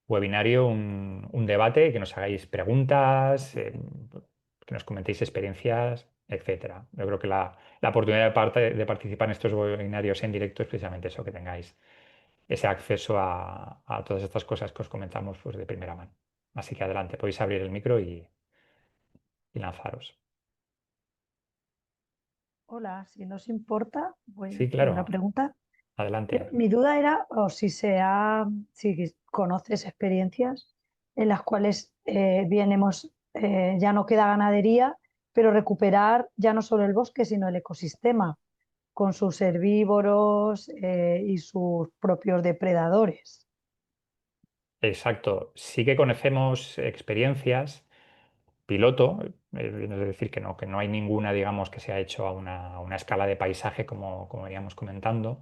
webinario, un debate, que nos hagáis preguntas, que nos comentéis experiencias, etcétera. Yo creo que la oportunidad de participar en estos webinarios en directo es precisamente eso, que tengáis ese acceso a todas estas cosas que os comentamos pues, de primera mano. Así que adelante, podéis abrir el micro y lanzaros. Hola, si no os importa, voy a Sí, hacer una claro, pregunta. adelante. Mi duda era o si conoces experiencias en las cuales ya no queda ganadería, pero recuperar ya no solo el bosque, sino el ecosistema con sus herbívoros y sus propios depredadores. Exacto. Sí que conocemos experiencias piloto, es decir, que no hay ninguna, digamos, que se ha hecho a una escala de paisaje, como veníamos comentando,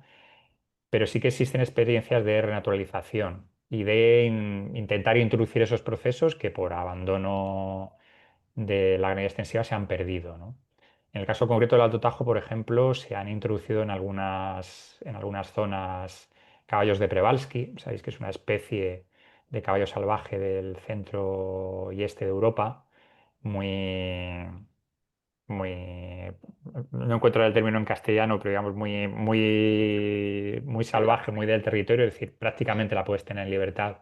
pero sí que existen experiencias de renaturalización y de intentar introducir esos procesos que por abandono de la ganadería extensiva se han perdido, ¿no? En el caso concreto del Alto Tajo, por ejemplo, se han introducido en algunas zonas caballos de Przewalski, sabéis que es una especie de caballo salvaje del centro y este de Europa, muy, muy, no encuentro el término en castellano, pero digamos muy salvaje, muy del territorio, es decir, prácticamente la puedes tener en libertad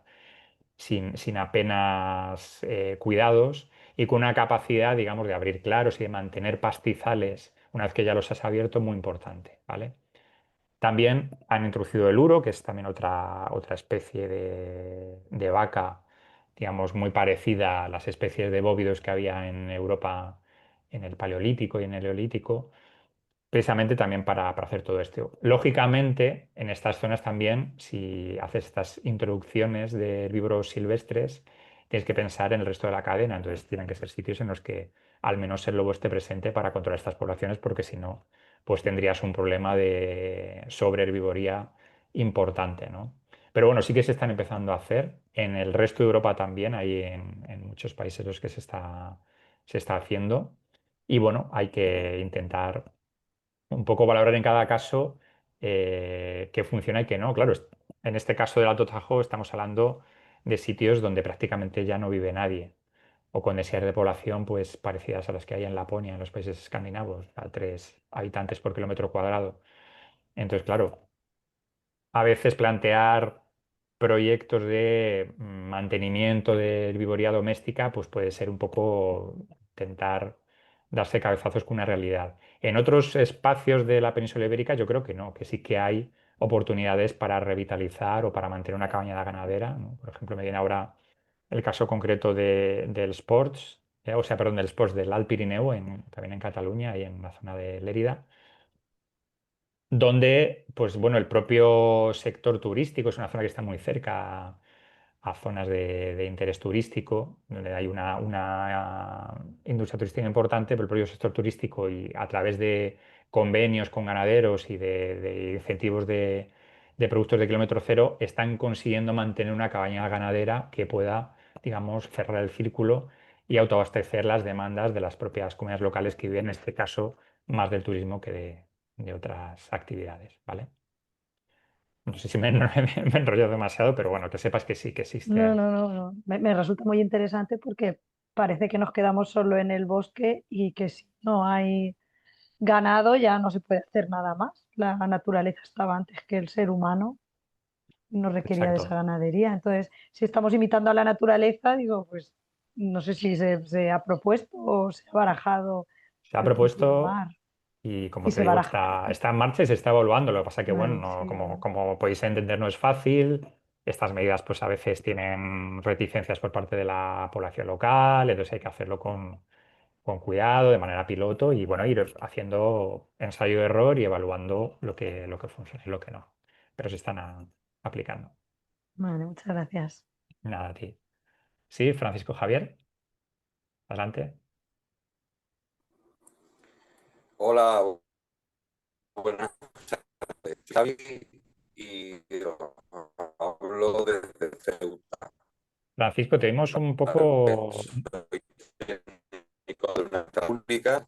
sin apenas cuidados y con una capacidad, digamos, de abrir claros y de mantener pastizales una vez que ya los has abierto, muy importante, ¿vale? También han introducido el uro, que es también otra especie de vaca, digamos, muy parecida a las especies de bóvidos que había en Europa en el Paleolítico y en el Neolítico, precisamente también para hacer todo esto. Lógicamente, en estas zonas también, si haces estas introducciones de herbívoros silvestres, tienes que pensar en el resto de la cadena. Entonces, tienen que ser sitios en los que al menos el lobo esté presente para controlar estas poblaciones, porque si no, pues tendrías un problema de sobreherbivoría importante, ¿no? Pero bueno, sí que se están empezando a hacer. En el resto de Europa también, hay en muchos países los que se está haciendo. Y bueno, hay que intentar un poco valorar en cada caso qué funciona y qué no. Claro, en este caso del Alto Tajo estamos hablando de sitios donde prácticamente ya no vive nadie o con densidades de población pues parecidas a las que hay en Laponia, en los países escandinavos, a 3 habitantes por kilómetro cuadrado. Entonces, claro, a veces plantear proyectos de mantenimiento de herbivoría doméstica pues puede ser un poco intentar darse cabezazos con una realidad. En otros espacios de la península ibérica yo creo que no, que sí que hay oportunidades para revitalizar o para mantener una cabañada ganadera, ¿no? Por ejemplo, me viene ahora el caso concreto del Sports, o sea, perdón, del Sports del Alt Pirineu, también en Cataluña y en la zona de Lérida, donde, pues bueno, el propio sector turístico es una zona que está muy cerca a zonas de interés turístico, donde hay una industria turística importante, pero el propio sector turístico y a través de convenios con ganaderos y de incentivos de productos de kilómetro cero, están consiguiendo mantener una cabaña ganadera que pueda, digamos, cerrar el círculo y autoabastecer las demandas de las propias comunidades locales que viven, en este caso, más del turismo que de otras actividades, ¿vale? No sé si me he enrollado demasiado, pero bueno, que sepas que sí, que No, existen. no, no, no. Me resulta muy interesante porque parece que nos quedamos solo en el bosque y que si no hay ganado ya no se puede hacer nada más. La naturaleza estaba antes que el ser humano y no requería de esa Exacto. ganadería. Entonces, si estamos imitando a la naturaleza, digo, pues no sé si se ha propuesto o se ha barajado Se ha el propuesto continuar y, como y te se digo, baraja. está en marcha y se está evaluando. Lo que pasa que, bueno, Vale, sí, como podéis entender, no es fácil. Estas medidas, pues a veces tienen reticencias por parte de la población local, entonces hay que hacerlo con cuidado, de manera piloto y, bueno, ir haciendo ensayo-error y evaluando lo que funciona y lo que no. Pero se están aplicando. vale, muchas gracias. Nada, a ti. Sí, Francisco Javier, adelante. Hola, buenas tardes. Xavi y hablo desde Ceuta. Francisco, te vimos un poco. Soy técnico de una empresa pública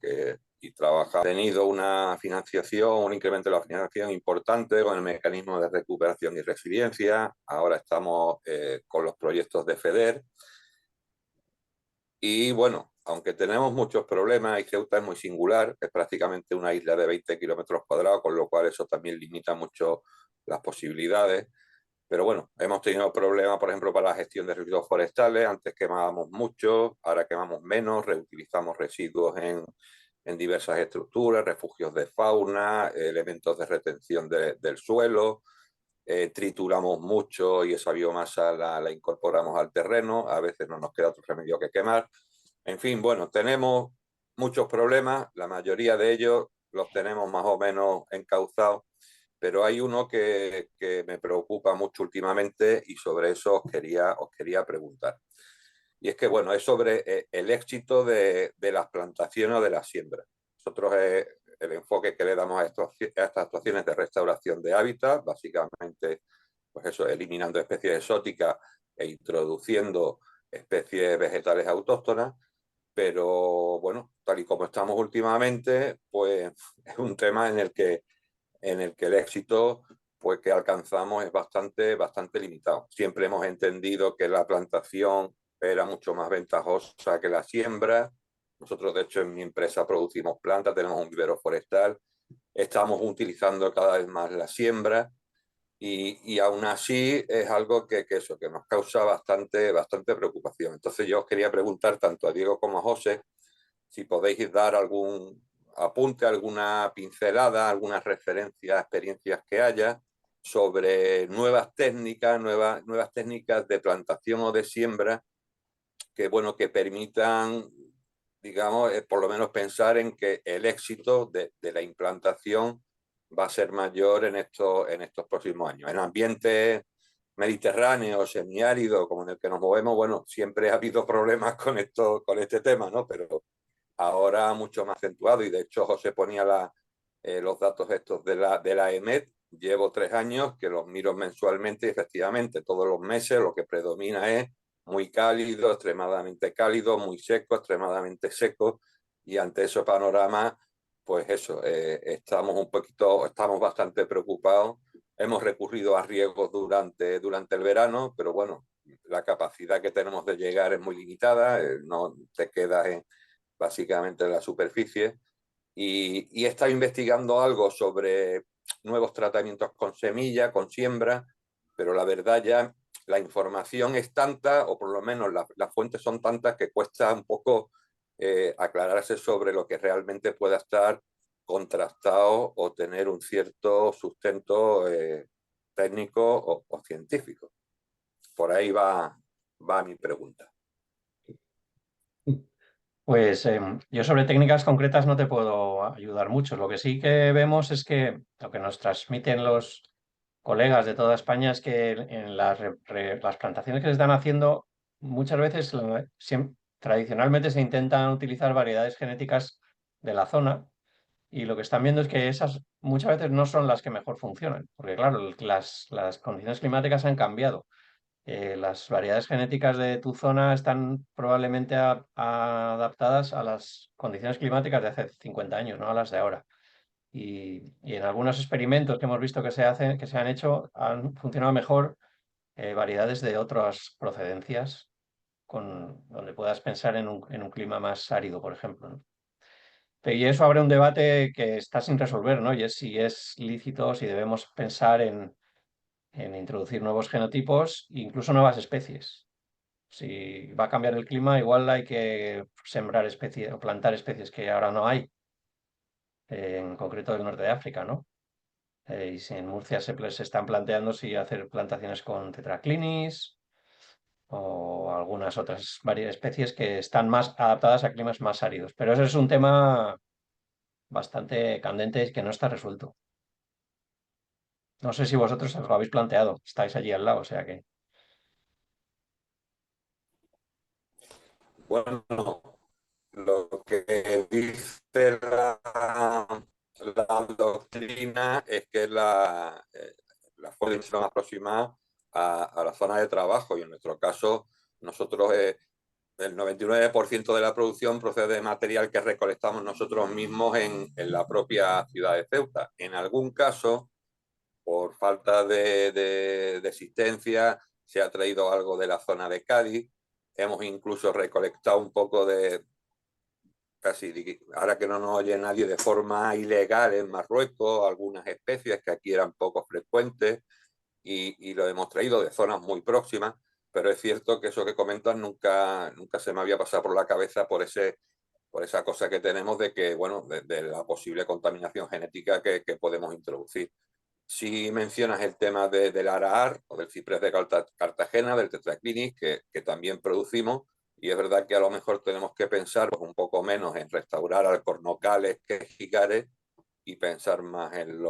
y trabaja. Ha tenido una financiación, un incremento de la financiación importante con el mecanismo de recuperación y resiliencia. Ahora estamos con los proyectos de FEDER. Y bueno, aunque tenemos muchos problemas y Ceuta es muy singular, es prácticamente una isla de 20 kilómetros cuadrados, con lo cual eso también limita mucho las posibilidades. Pero bueno, hemos tenido problemas, por ejemplo, para la gestión de residuos forestales. Antes quemábamos mucho, ahora quemamos menos, reutilizamos residuos en diversas estructuras, refugios de fauna, elementos de retención del suelo. Trituramos mucho y esa biomasa la incorporamos al terreno. A veces no nos queda otro remedio que quemar. En fin, bueno, tenemos muchos problemas, la mayoría de ellos los tenemos más o menos encauzados, pero hay uno que me preocupa mucho últimamente y sobre eso os quería preguntar. Y es que, bueno, es sobre el éxito de las plantaciones o de la siembra. Nosotros el enfoque que le damos a estas actuaciones de restauración de hábitat, básicamente, pues eso, eliminando especies exóticas e introduciendo especies vegetales autóctonas, pero bueno, tal y como estamos últimamente, pues es un tema en el que el éxito pues, que alcanzamos es bastante limitado. Siempre hemos entendido que la plantación era mucho más ventajosa que la siembra. Nosotros, de hecho, en mi empresa producimos plantas, tenemos un vivero forestal, estamos utilizando cada vez más la siembra y aún así es algo que nos causa bastante preocupación. Entonces yo os quería preguntar tanto a Diego como a José si podéis dar algún apunte, alguna pincelada, algunas referencias, experiencias que haya sobre nuevas técnicas de plantación o de siembra que, bueno, que permitan, digamos, por lo menos pensar en que el éxito de la implantación va a ser mayor en estos próximos años. En ambientes mediterráneos, semiáridos, como en el que nos movemos, bueno, siempre ha habido problemas con este tema, ¿no? Pero ahora mucho más acentuado y de hecho José ponía los datos estos de la EMET. Llevo 3 años que los miro mensualmente y efectivamente todos los meses lo que predomina es muy cálido, muy seco, extremadamente seco y ante ese panorama pues eso, estamos bastante preocupados. Hemos recurrido a riegos durante el verano, pero bueno, la capacidad que tenemos de llegar es muy limitada, no te quedas básicamente en la superficie, y he estado investigando algo sobre nuevos tratamientos con semilla, con siembra, pero la verdad ya la información es tanta, o por lo menos las fuentes son tantas, que cuesta un poco aclararse sobre lo que realmente pueda estar contrastado o tener un cierto sustento técnico o científico. Por ahí va mi pregunta. Pues yo sobre técnicas concretas no te puedo ayudar mucho. Lo que sí que vemos es que lo que nos transmiten los colegas de toda España es que en las plantaciones que se están haciendo, muchas veces, tradicionalmente se intentan utilizar variedades genéticas de la zona y lo que están viendo es que esas muchas veces no son las que mejor funcionan, porque claro, las condiciones climáticas han cambiado. Las variedades genéticas de tu zona están probablemente adaptadas a las condiciones climáticas de hace 50 años, no a las de ahora. Y en algunos experimentos que hemos visto que se hacen, que se han hecho, han funcionado mejor variedades de otras procedencias, donde puedas pensar en un clima más árido, por ejemplo, ¿no? Y eso abre un debate que está sin resolver, ¿no? Y es si es lícito, si debemos pensar en introducir nuevos genotipos e incluso nuevas especies. Si va a cambiar el clima, igual hay que sembrar especies o plantar especies que ahora no hay, en concreto del norte de África, ¿no? Y si en Murcia se están planteando si hacer plantaciones con tetraclinis o algunas otras varias especies que están más adaptadas a climas más áridos. Pero ese es un tema bastante candente y que no está resuelto. No sé si vosotros os lo habéis planteado, estáis allí al lado, o sea que... Bueno, lo que dice la doctrina es que la forma más aproximada a la zona de trabajo y en nuestro caso nosotros el 99% de la producción procede de material que recolectamos nosotros mismos en la propia ciudad de Ceuta. En algún caso, por falta de existencia, se ha traído algo de la zona de Cádiz. Hemos incluso recolectado un poco de, casi ahora que no nos oye nadie, de forma ilegal en Marruecos, algunas especies que aquí eran poco frecuentes y lo hemos traído de zonas muy próximas, pero es cierto que eso que comentas nunca se me había pasado por la cabeza por esa cosa que tenemos de que, bueno, de la posible contaminación genética que podemos introducir. Si mencionas el tema del araar o del ciprés de Cartagena, del tetraclinis, que también producimos, y es verdad que a lo mejor tenemos que pensar un poco menos en restaurar alcornocales, quejicares, y pensar más en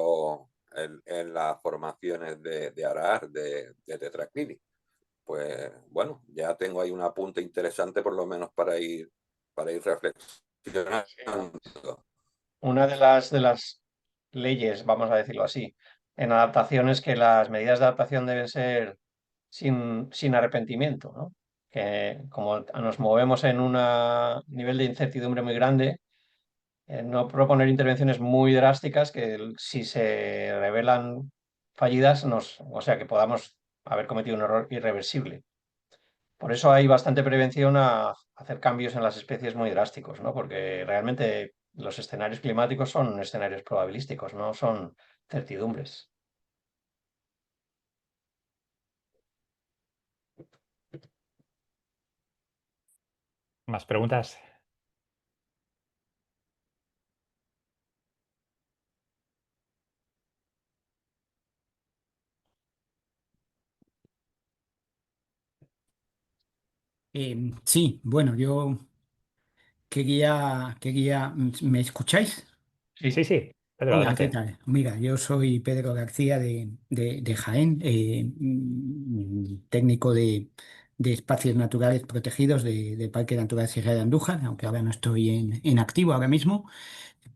las formaciones de araar, de tetraclinis. Pues bueno, ya tengo ahí un apunte interesante por lo menos para ir reflexionando. Una de las leyes, vamos a decirlo así, en adaptación es que las medidas de adaptación deben ser sin arrepentimiento, ¿no? Que como nos movemos en un nivel de incertidumbre muy grande, no proponer intervenciones muy drásticas que si se revelan fallidas, o sea, que podamos haber cometido un error irreversible. Por eso hay bastante prevención a hacer cambios en las especies muy drásticos, ¿no? Porque realmente los escenarios climáticos son escenarios probabilísticos, no son certidumbres. ¿Más preguntas? Sí, bueno, yo ¿me escucháis? Sí, Sí, sí, Pedro, Hola, ¿qué adelante. tal? Mira, yo soy Pedro García de Jaén, técnico de espacios naturales protegidos del Parque Natural Sierra de Andújar, aunque ahora no estoy en activo ahora mismo.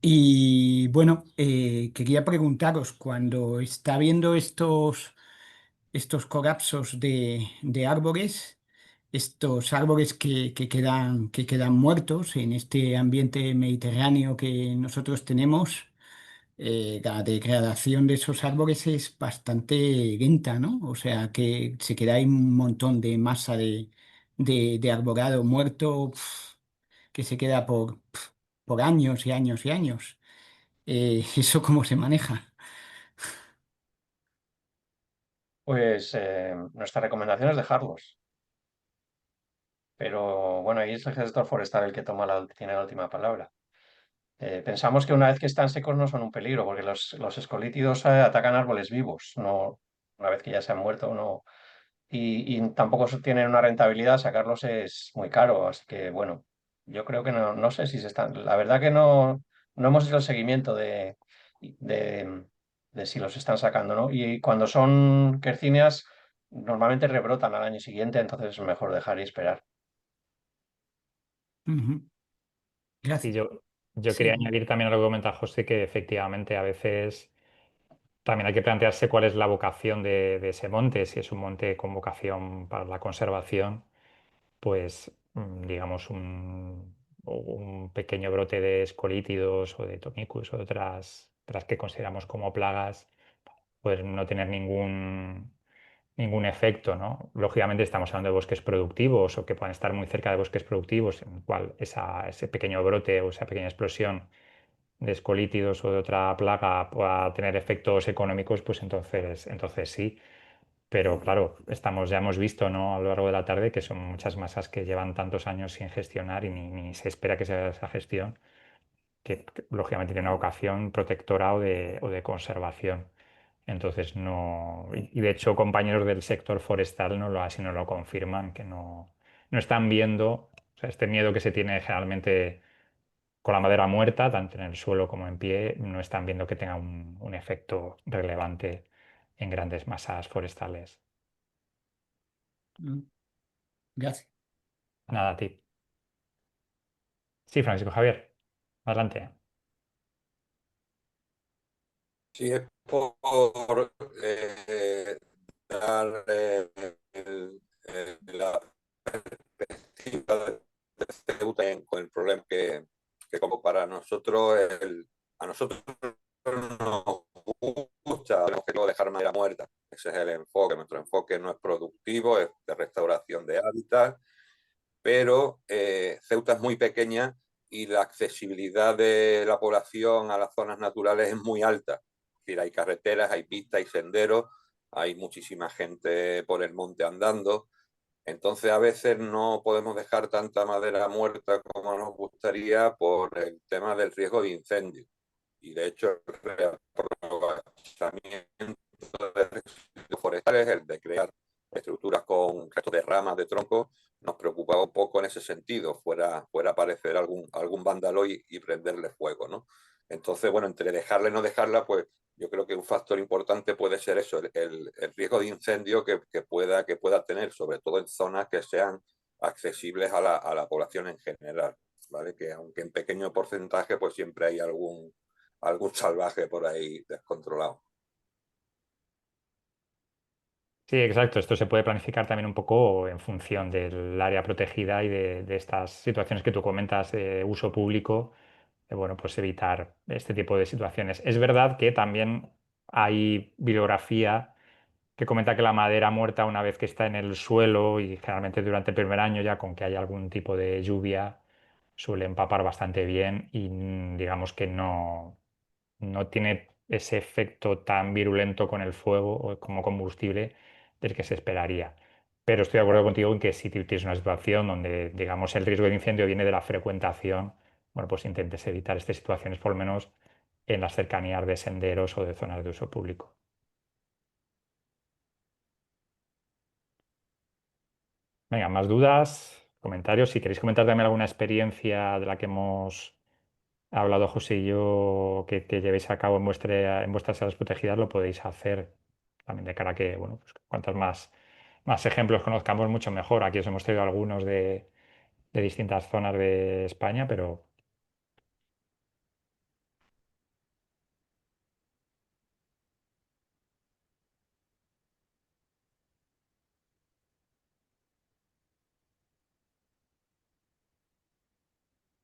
Y bueno, quería preguntaros, cuando está viendo estos colapsos de árboles, estos árboles que quedan muertos en este ambiente mediterráneo que nosotros tenemos, la degradación de esos árboles es bastante lenta, ¿no? O sea, que se queda ahí un montón de masa de arbolado muerto, que se queda por años y años y años. ¿Eso cómo se maneja? pues nuestra recomendación es dejarlos. pero bueno, ahí es el gestor forestal el que tiene la última palabra. Pensamos que una vez que están secos no son un peligro, porque los escolítidos atacan árboles vivos, no una vez que ya se han muerto, no. Y tampoco tienen una rentabilidad, sacarlos es muy caro, así que bueno, yo creo que no sé si se están, la verdad que no hemos hecho el seguimiento de, de si los están sacando, ¿no? Y cuando son quercíneas, normalmente rebrotan al año siguiente, entonces es mejor dejar y esperar. Ujú. Y Gracias. yo quería Sí. añadir también a lo que comenta José, que efectivamente a veces también hay que plantearse cuál es la vocación de ese monte, si es un monte con vocación para la conservación, pues digamos un pequeño brote de escolítidos o de tonicus o de otras que consideramos como plagas, pues no tener ningún efecto, ¿no? Lógicamente estamos hablando de bosques productivos o que puedan estar muy cerca de bosques productivos, en el cual ese pequeño brote o esa pequeña explosión de escolítidos o de otra plaga pueda tener efectos económicos, pues entonces sí. Pero claro, ya hemos visto, ¿no? A lo largo de la tarde que son muchas masas que llevan tantos años sin gestionar y ni se espera que se haga esa gestión, que lógicamente tiene una vocación protectora o de conservación. Entonces no. Y de hecho, compañeros del sector forestal así no lo confirman, que no están viendo, o sea, este miedo que se tiene generalmente con la madera muerta, tanto en el suelo como en pie, no están viendo que tenga un efecto relevante en grandes masas forestales. Mm, Gracias. Nada, a ti. Sí, Francisco Javier, adelante. Sí, es por dar la perspectiva de Ceuta con el problema que como para nosotros, a nosotros nos gusta el objetivo de dejar madera muerta. Ese es el enfoque. Nuestro enfoque no es productivo, es de restauración de hábitat, pero Ceuta es muy pequeña y la accesibilidad de la población a las zonas naturales es muy alta. Es decir, hay carreteras, hay pistas, hay senderos, hay muchísima gente por el monte andando. Entonces a veces no podemos dejar tanta madera muerta como nos gustaría por el tema del riesgo de incendio. Y de hecho el reaprovechamiento de residuos forestales, el de crear estructuras con restos de ramas, de troncos, nos preocupaba un poco en ese sentido, fuera a aparecer algún vándalo y prenderle fuego, ¿no? Entonces, bueno, entre dejarla y no dejarla, pues yo creo que un factor importante puede ser eso, el riesgo de incendio que pueda tener, sobre todo en zonas que sean accesibles a la población en general, ¿vale? Que aunque en pequeño porcentaje, pues siempre hay algún salvaje por ahí descontrolado. Sí, exacto. Esto se puede planificar también un poco en función del área protegida y de estas situaciones que tú comentas de uso público, bueno, pues evitar este tipo de situaciones. Es verdad que también hay bibliografía que comenta que la madera muerta una vez que está en el suelo y generalmente durante el primer año ya con que hay algún tipo de lluvia suele empapar bastante bien y digamos que no tiene ese efecto tan virulento con el fuego o como combustible del que se esperaría. Pero estoy de acuerdo contigo en que si tienes una situación donde, digamos, el riesgo de incendio viene de la frecuentación, bueno, pues intentes evitar estas situaciones, por lo menos en las cercanías de senderos o de zonas de uso público. Venga, más dudas, comentarios. Si queréis comentar también alguna experiencia de la que hemos hablado José y yo que llevéis a cabo en vuestras áreas protegidas, lo podéis hacer también de cara a que, bueno, pues cuantos más ejemplos conozcamos, mucho mejor. Aquí os hemos traído algunos de distintas zonas de España, pero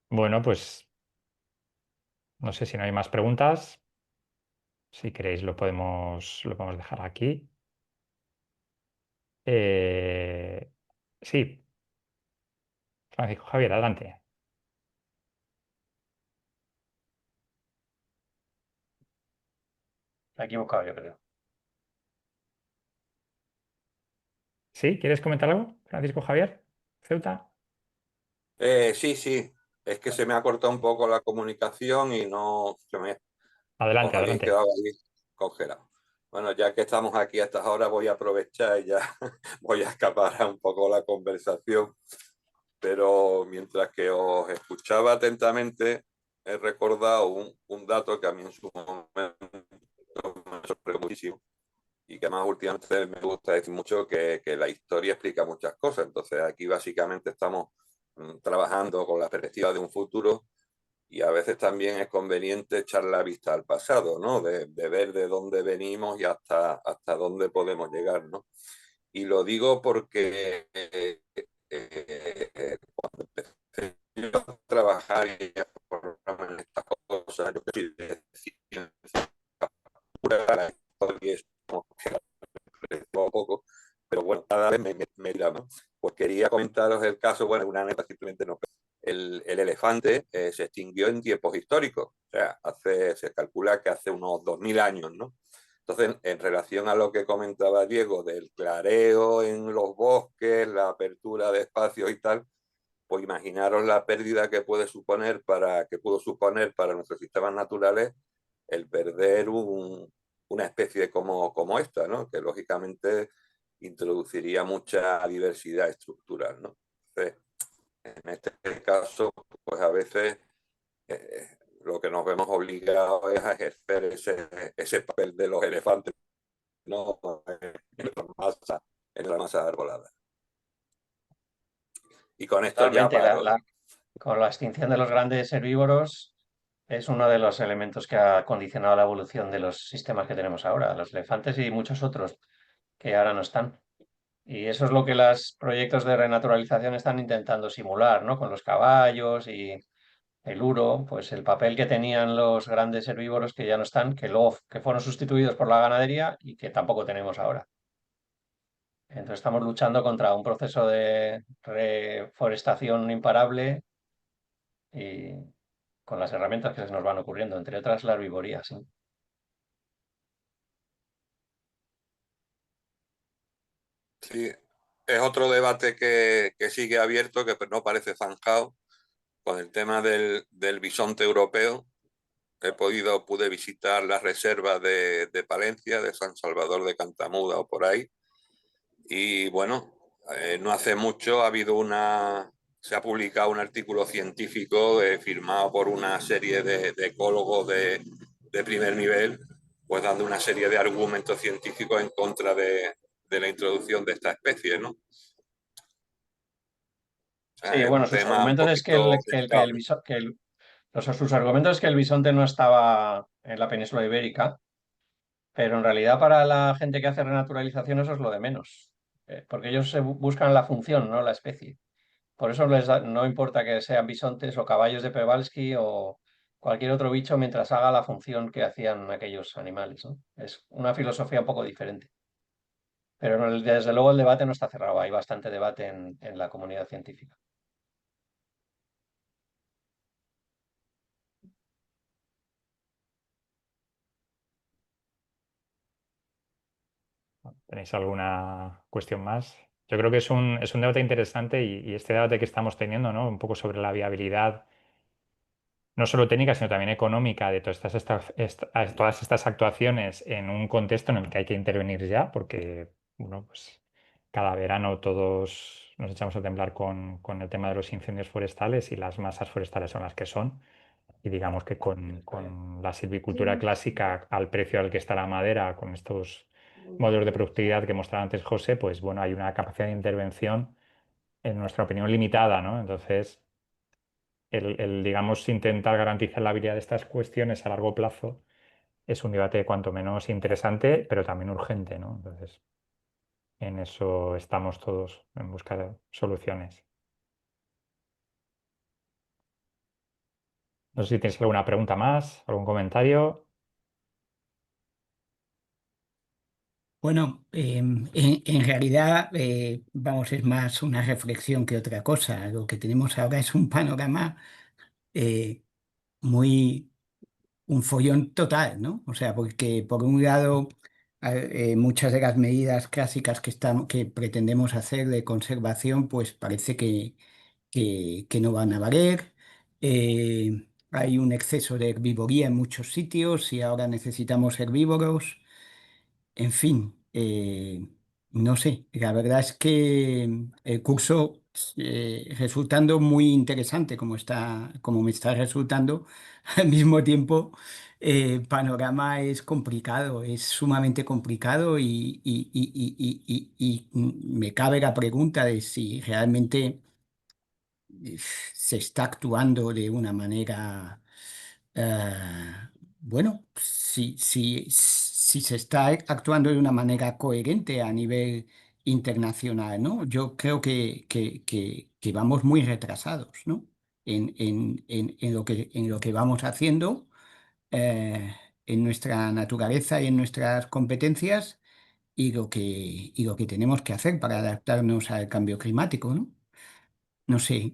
bueno, pues no sé si no hay más preguntas. Si queréis, lo podemos dejar aquí. Eh, sí, Francisco Javier, adelante. Me he equivocado, yo creo. ¿Sí? ¿Quieres comentar algo, Francisco Javier? ¿Ceuta? Sí, sí, es que se me ha cortado un poco la comunicación y no se me Adelante, os habéis adelante. quedado ahí congelados. Bueno, ya que estamos aquí a estas horas, voy a aprovechar y ya voy a escapar un poco la conversación, pero mientras que os escuchaba atentamente, he recordado un dato que a mí en su momento me sorprendió muchísimo y que más últimamente me gusta decir mucho que la historia explica muchas cosas. Entonces aquí básicamente estamos trabajando con la perspectiva de un futuro y a veces también es conveniente echar la vista al pasado, ¿no? De ver de dónde venimos y hasta dónde podemos llegar, ¿no? Y lo digo porque cuando empecé yo a trabajar y a formarme en estas cosas, yo que soy de ciencia pura, la historia es como que poco a poco, pero bueno, cada vez me llama. Pues quería comentaros el caso, bueno, una anécdota simplemente no. El elefante se extinguió en tiempos históricos, o sea, se calcula que hace unos 2000 años, ¿no? Entonces, en relación a lo que comentaba Diego del clareo en los bosques, la apertura de espacios y tal, pues imaginaros la pérdida que pudo suponer para nuestros sistemas naturales el perder una especie como esta, ¿no? Que lógicamente introduciría mucha diversidad estructural, ¿no? Entonces, en este caso, pues a veces lo que nos vemos obligados es a ejercer ese papel de los elefantes, ¿no? En la masa, en la masa arbolada. Y con esto ya Totalmente. paro. Con la extinción de los grandes herbívoros es uno de los elementos que ha condicionado la evolución de los sistemas que tenemos ahora, los elefantes y muchos otros que ahora no están. Y eso es lo que los proyectos de renaturalización están intentando simular, ¿no? Con los caballos y el uro, pues el papel que tenían los grandes herbívoros que ya no están, que fueron sustituidos por la ganadería y que tampoco tenemos ahora. Entonces estamos luchando contra un proceso de reforestación imparable y con las herramientas que se nos van ocurriendo, entre otras la herbivoría, sí. Sí, es otro debate que sigue abierto, que no parece zanjado, con el tema del bisonte europeo. Pude visitar las reservas de Palencia, de San Salvador de Cantamuda o por ahí. Y bueno, no hace mucho se ha publicado un artículo científico firmado por una serie de ecólogos de primer nivel, pues dando una serie de argumentos científicos en contra de la introducción de esta especie, ¿no? O Sí, sea, es bueno, un sus tema un argumentos es que, poquito delicado. sus argumentos es que el bisonte no estaba en la península ibérica, pero en realidad para la gente que hace renaturalización eso es lo de menos, porque ellos buscan la función, no la especie. Por eso no importa que sean bisontes o caballos de Przewalski o cualquier otro bicho mientras haga la función que hacían aquellos animales, ¿no? Es una filosofía un poco diferente. Pero desde luego el debate no está cerrado, hay bastante debate en la comunidad científica. ¿Tenéis alguna cuestión más? Yo creo que es un debate interesante y este debate que estamos teniendo, ¿no? Un poco sobre la viabilidad, no solo técnica, sino también económica de todas estas actuaciones en un contexto en el que hay que intervenir ya, porque, bueno, pues cada verano todos nos echamos a temblar con el tema de los incendios forestales y las masas forestales son las que son. Y digamos que con la silvicultura clásica al precio al que está la madera, con estos modelos de productividad que mostraba antes José, pues bueno, hay una capacidad de intervención, en nuestra opinión, limitada, ¿no? Entonces, digamos, intentar garantizar la habilidad de estas cuestiones a largo plazo es un debate cuanto menos interesante, pero también urgente, ¿no? Entonces, en eso estamos todos, en busca de soluciones. No sé si tienes alguna pregunta más, algún comentario. Bueno, en realidad, vamos, es más una reflexión que otra cosa. Lo que tenemos ahora es un panorama eh, muy, un follón total, ¿no? O sea, porque por un lado, muchas de las medidas clásicas que pretendemos hacer de conservación, pues parece que no van a valer. Hay un exceso de herbivoría en muchos sitios y ahora necesitamos herbívoros. En fin, no sé, la verdad es que el curso resultando muy interesante como me está resultando, al mismo tiempo el panorama es complicado, es sumamente complicado y me cabe la pregunta de si realmente se está actuando de una manera, eh, bueno, si se está actuando de una manera coherente a nivel internacional, ¿no? Yo creo que vamos muy retrasados, ¿no? En lo que vamos haciendo, eh, en nuestra naturaleza y en nuestras competencias y lo que tenemos que hacer para adaptarnos al cambio climático, ¿no? No sé.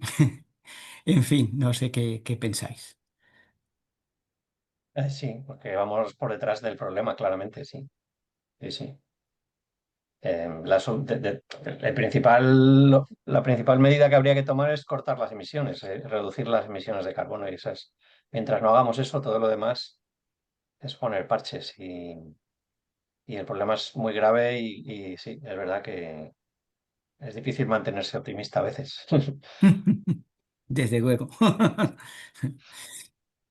En fin, no sé qué pensáis. Sí, porque vamos por detrás del problema, claramente, sí. Sí, sí. La principal medida que habría que tomar es cortar las emisiones, reducir las emisiones de carbono y esas. Mientras no hagamos eso, todo lo demás es poner parches y el problema es muy grave y sí, es verdad que es difícil mantenerse optimista a veces. Desde luego.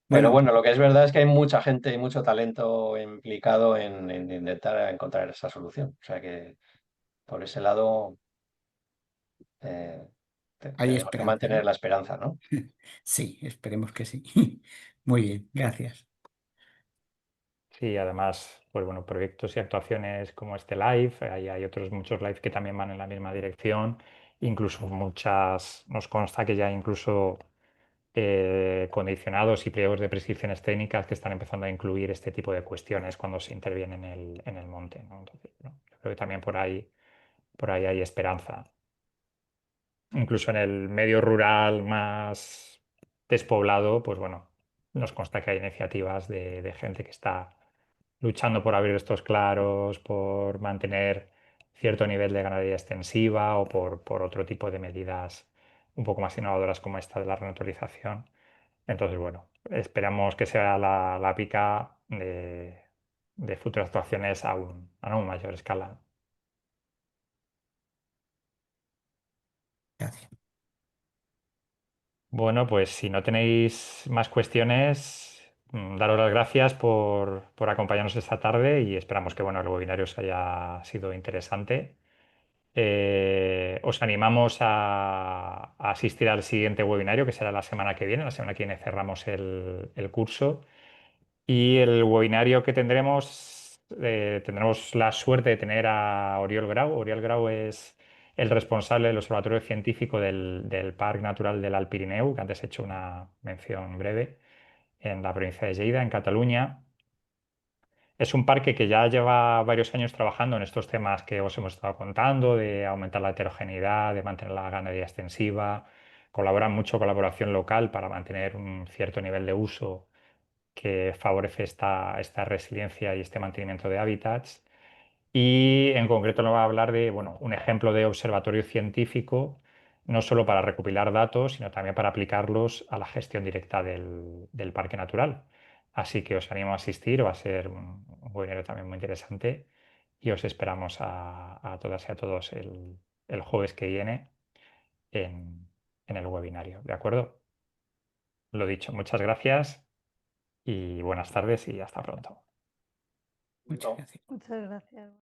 Pero Bueno, bueno, lo que es verdad es que hay mucha gente y mucho talento implicado en intentar encontrar esa solución. O sea que por ese lado eh, hay tenemos que esperanza, mantener ¿no? la esperanza, ¿no? Sí, esperemos que sí. Muy bien, gracias. Sí, además, pues bueno, proyectos y actuaciones como este live, hay otros muchos live que también van en la misma dirección, incluso muchas, nos consta que ya incluso condicionados y pliegos de prescripciones técnicas que están empezando a incluir este tipo de cuestiones cuando se interviene en el monte, ¿no? Entonces, bueno, yo creo que también por ahí hay esperanza. Incluso en el medio rural más despoblado, pues bueno, nos consta que hay iniciativas de gente que está luchando por abrir estos claros, por mantener cierto nivel de ganadería extensiva o por otro tipo de medidas un poco más innovadoras como esta de la renaturalización. Entonces, bueno, esperamos que sea la pica de futuras actuaciones a aún mayor escala. Gracias. Bueno, pues si no tenéis más cuestiones, daros las gracias por acompañarnos esta tarde y esperamos que bueno, el webinario os haya sido interesante. Os animamos a asistir al siguiente webinario, que será la semana que viene. La semana que viene cerramos el curso. Y el webinario que tendremos la suerte de tener a Oriol Grau. Oriol Grau es el responsable del Observatorio Científico del Parque Natural del Alt Pirineu, que antes he hecho una mención breve, en la provincia de Lleida, en Cataluña. Es un parque que ya lleva varios años trabajando en estos temas que os hemos estado contando, de aumentar la heterogeneidad, de mantener la ganadería extensiva. Colabora mucho colaboración local para mantener un cierto nivel de uso que favorece esta resiliencia y este mantenimiento de hábitats. Y en concreto nos va a hablar de bueno, un ejemplo de observatorio científico, no solo para recopilar datos, sino también para aplicarlos a la gestión directa del parque natural. Así que os animo a asistir, va a ser un webinar también muy interesante y os esperamos a todas y a todos el jueves que viene en el webinario. ¿De acuerdo? Lo dicho, muchas gracias y buenas tardes y hasta pronto. Muchas gracias. Muchas gracias.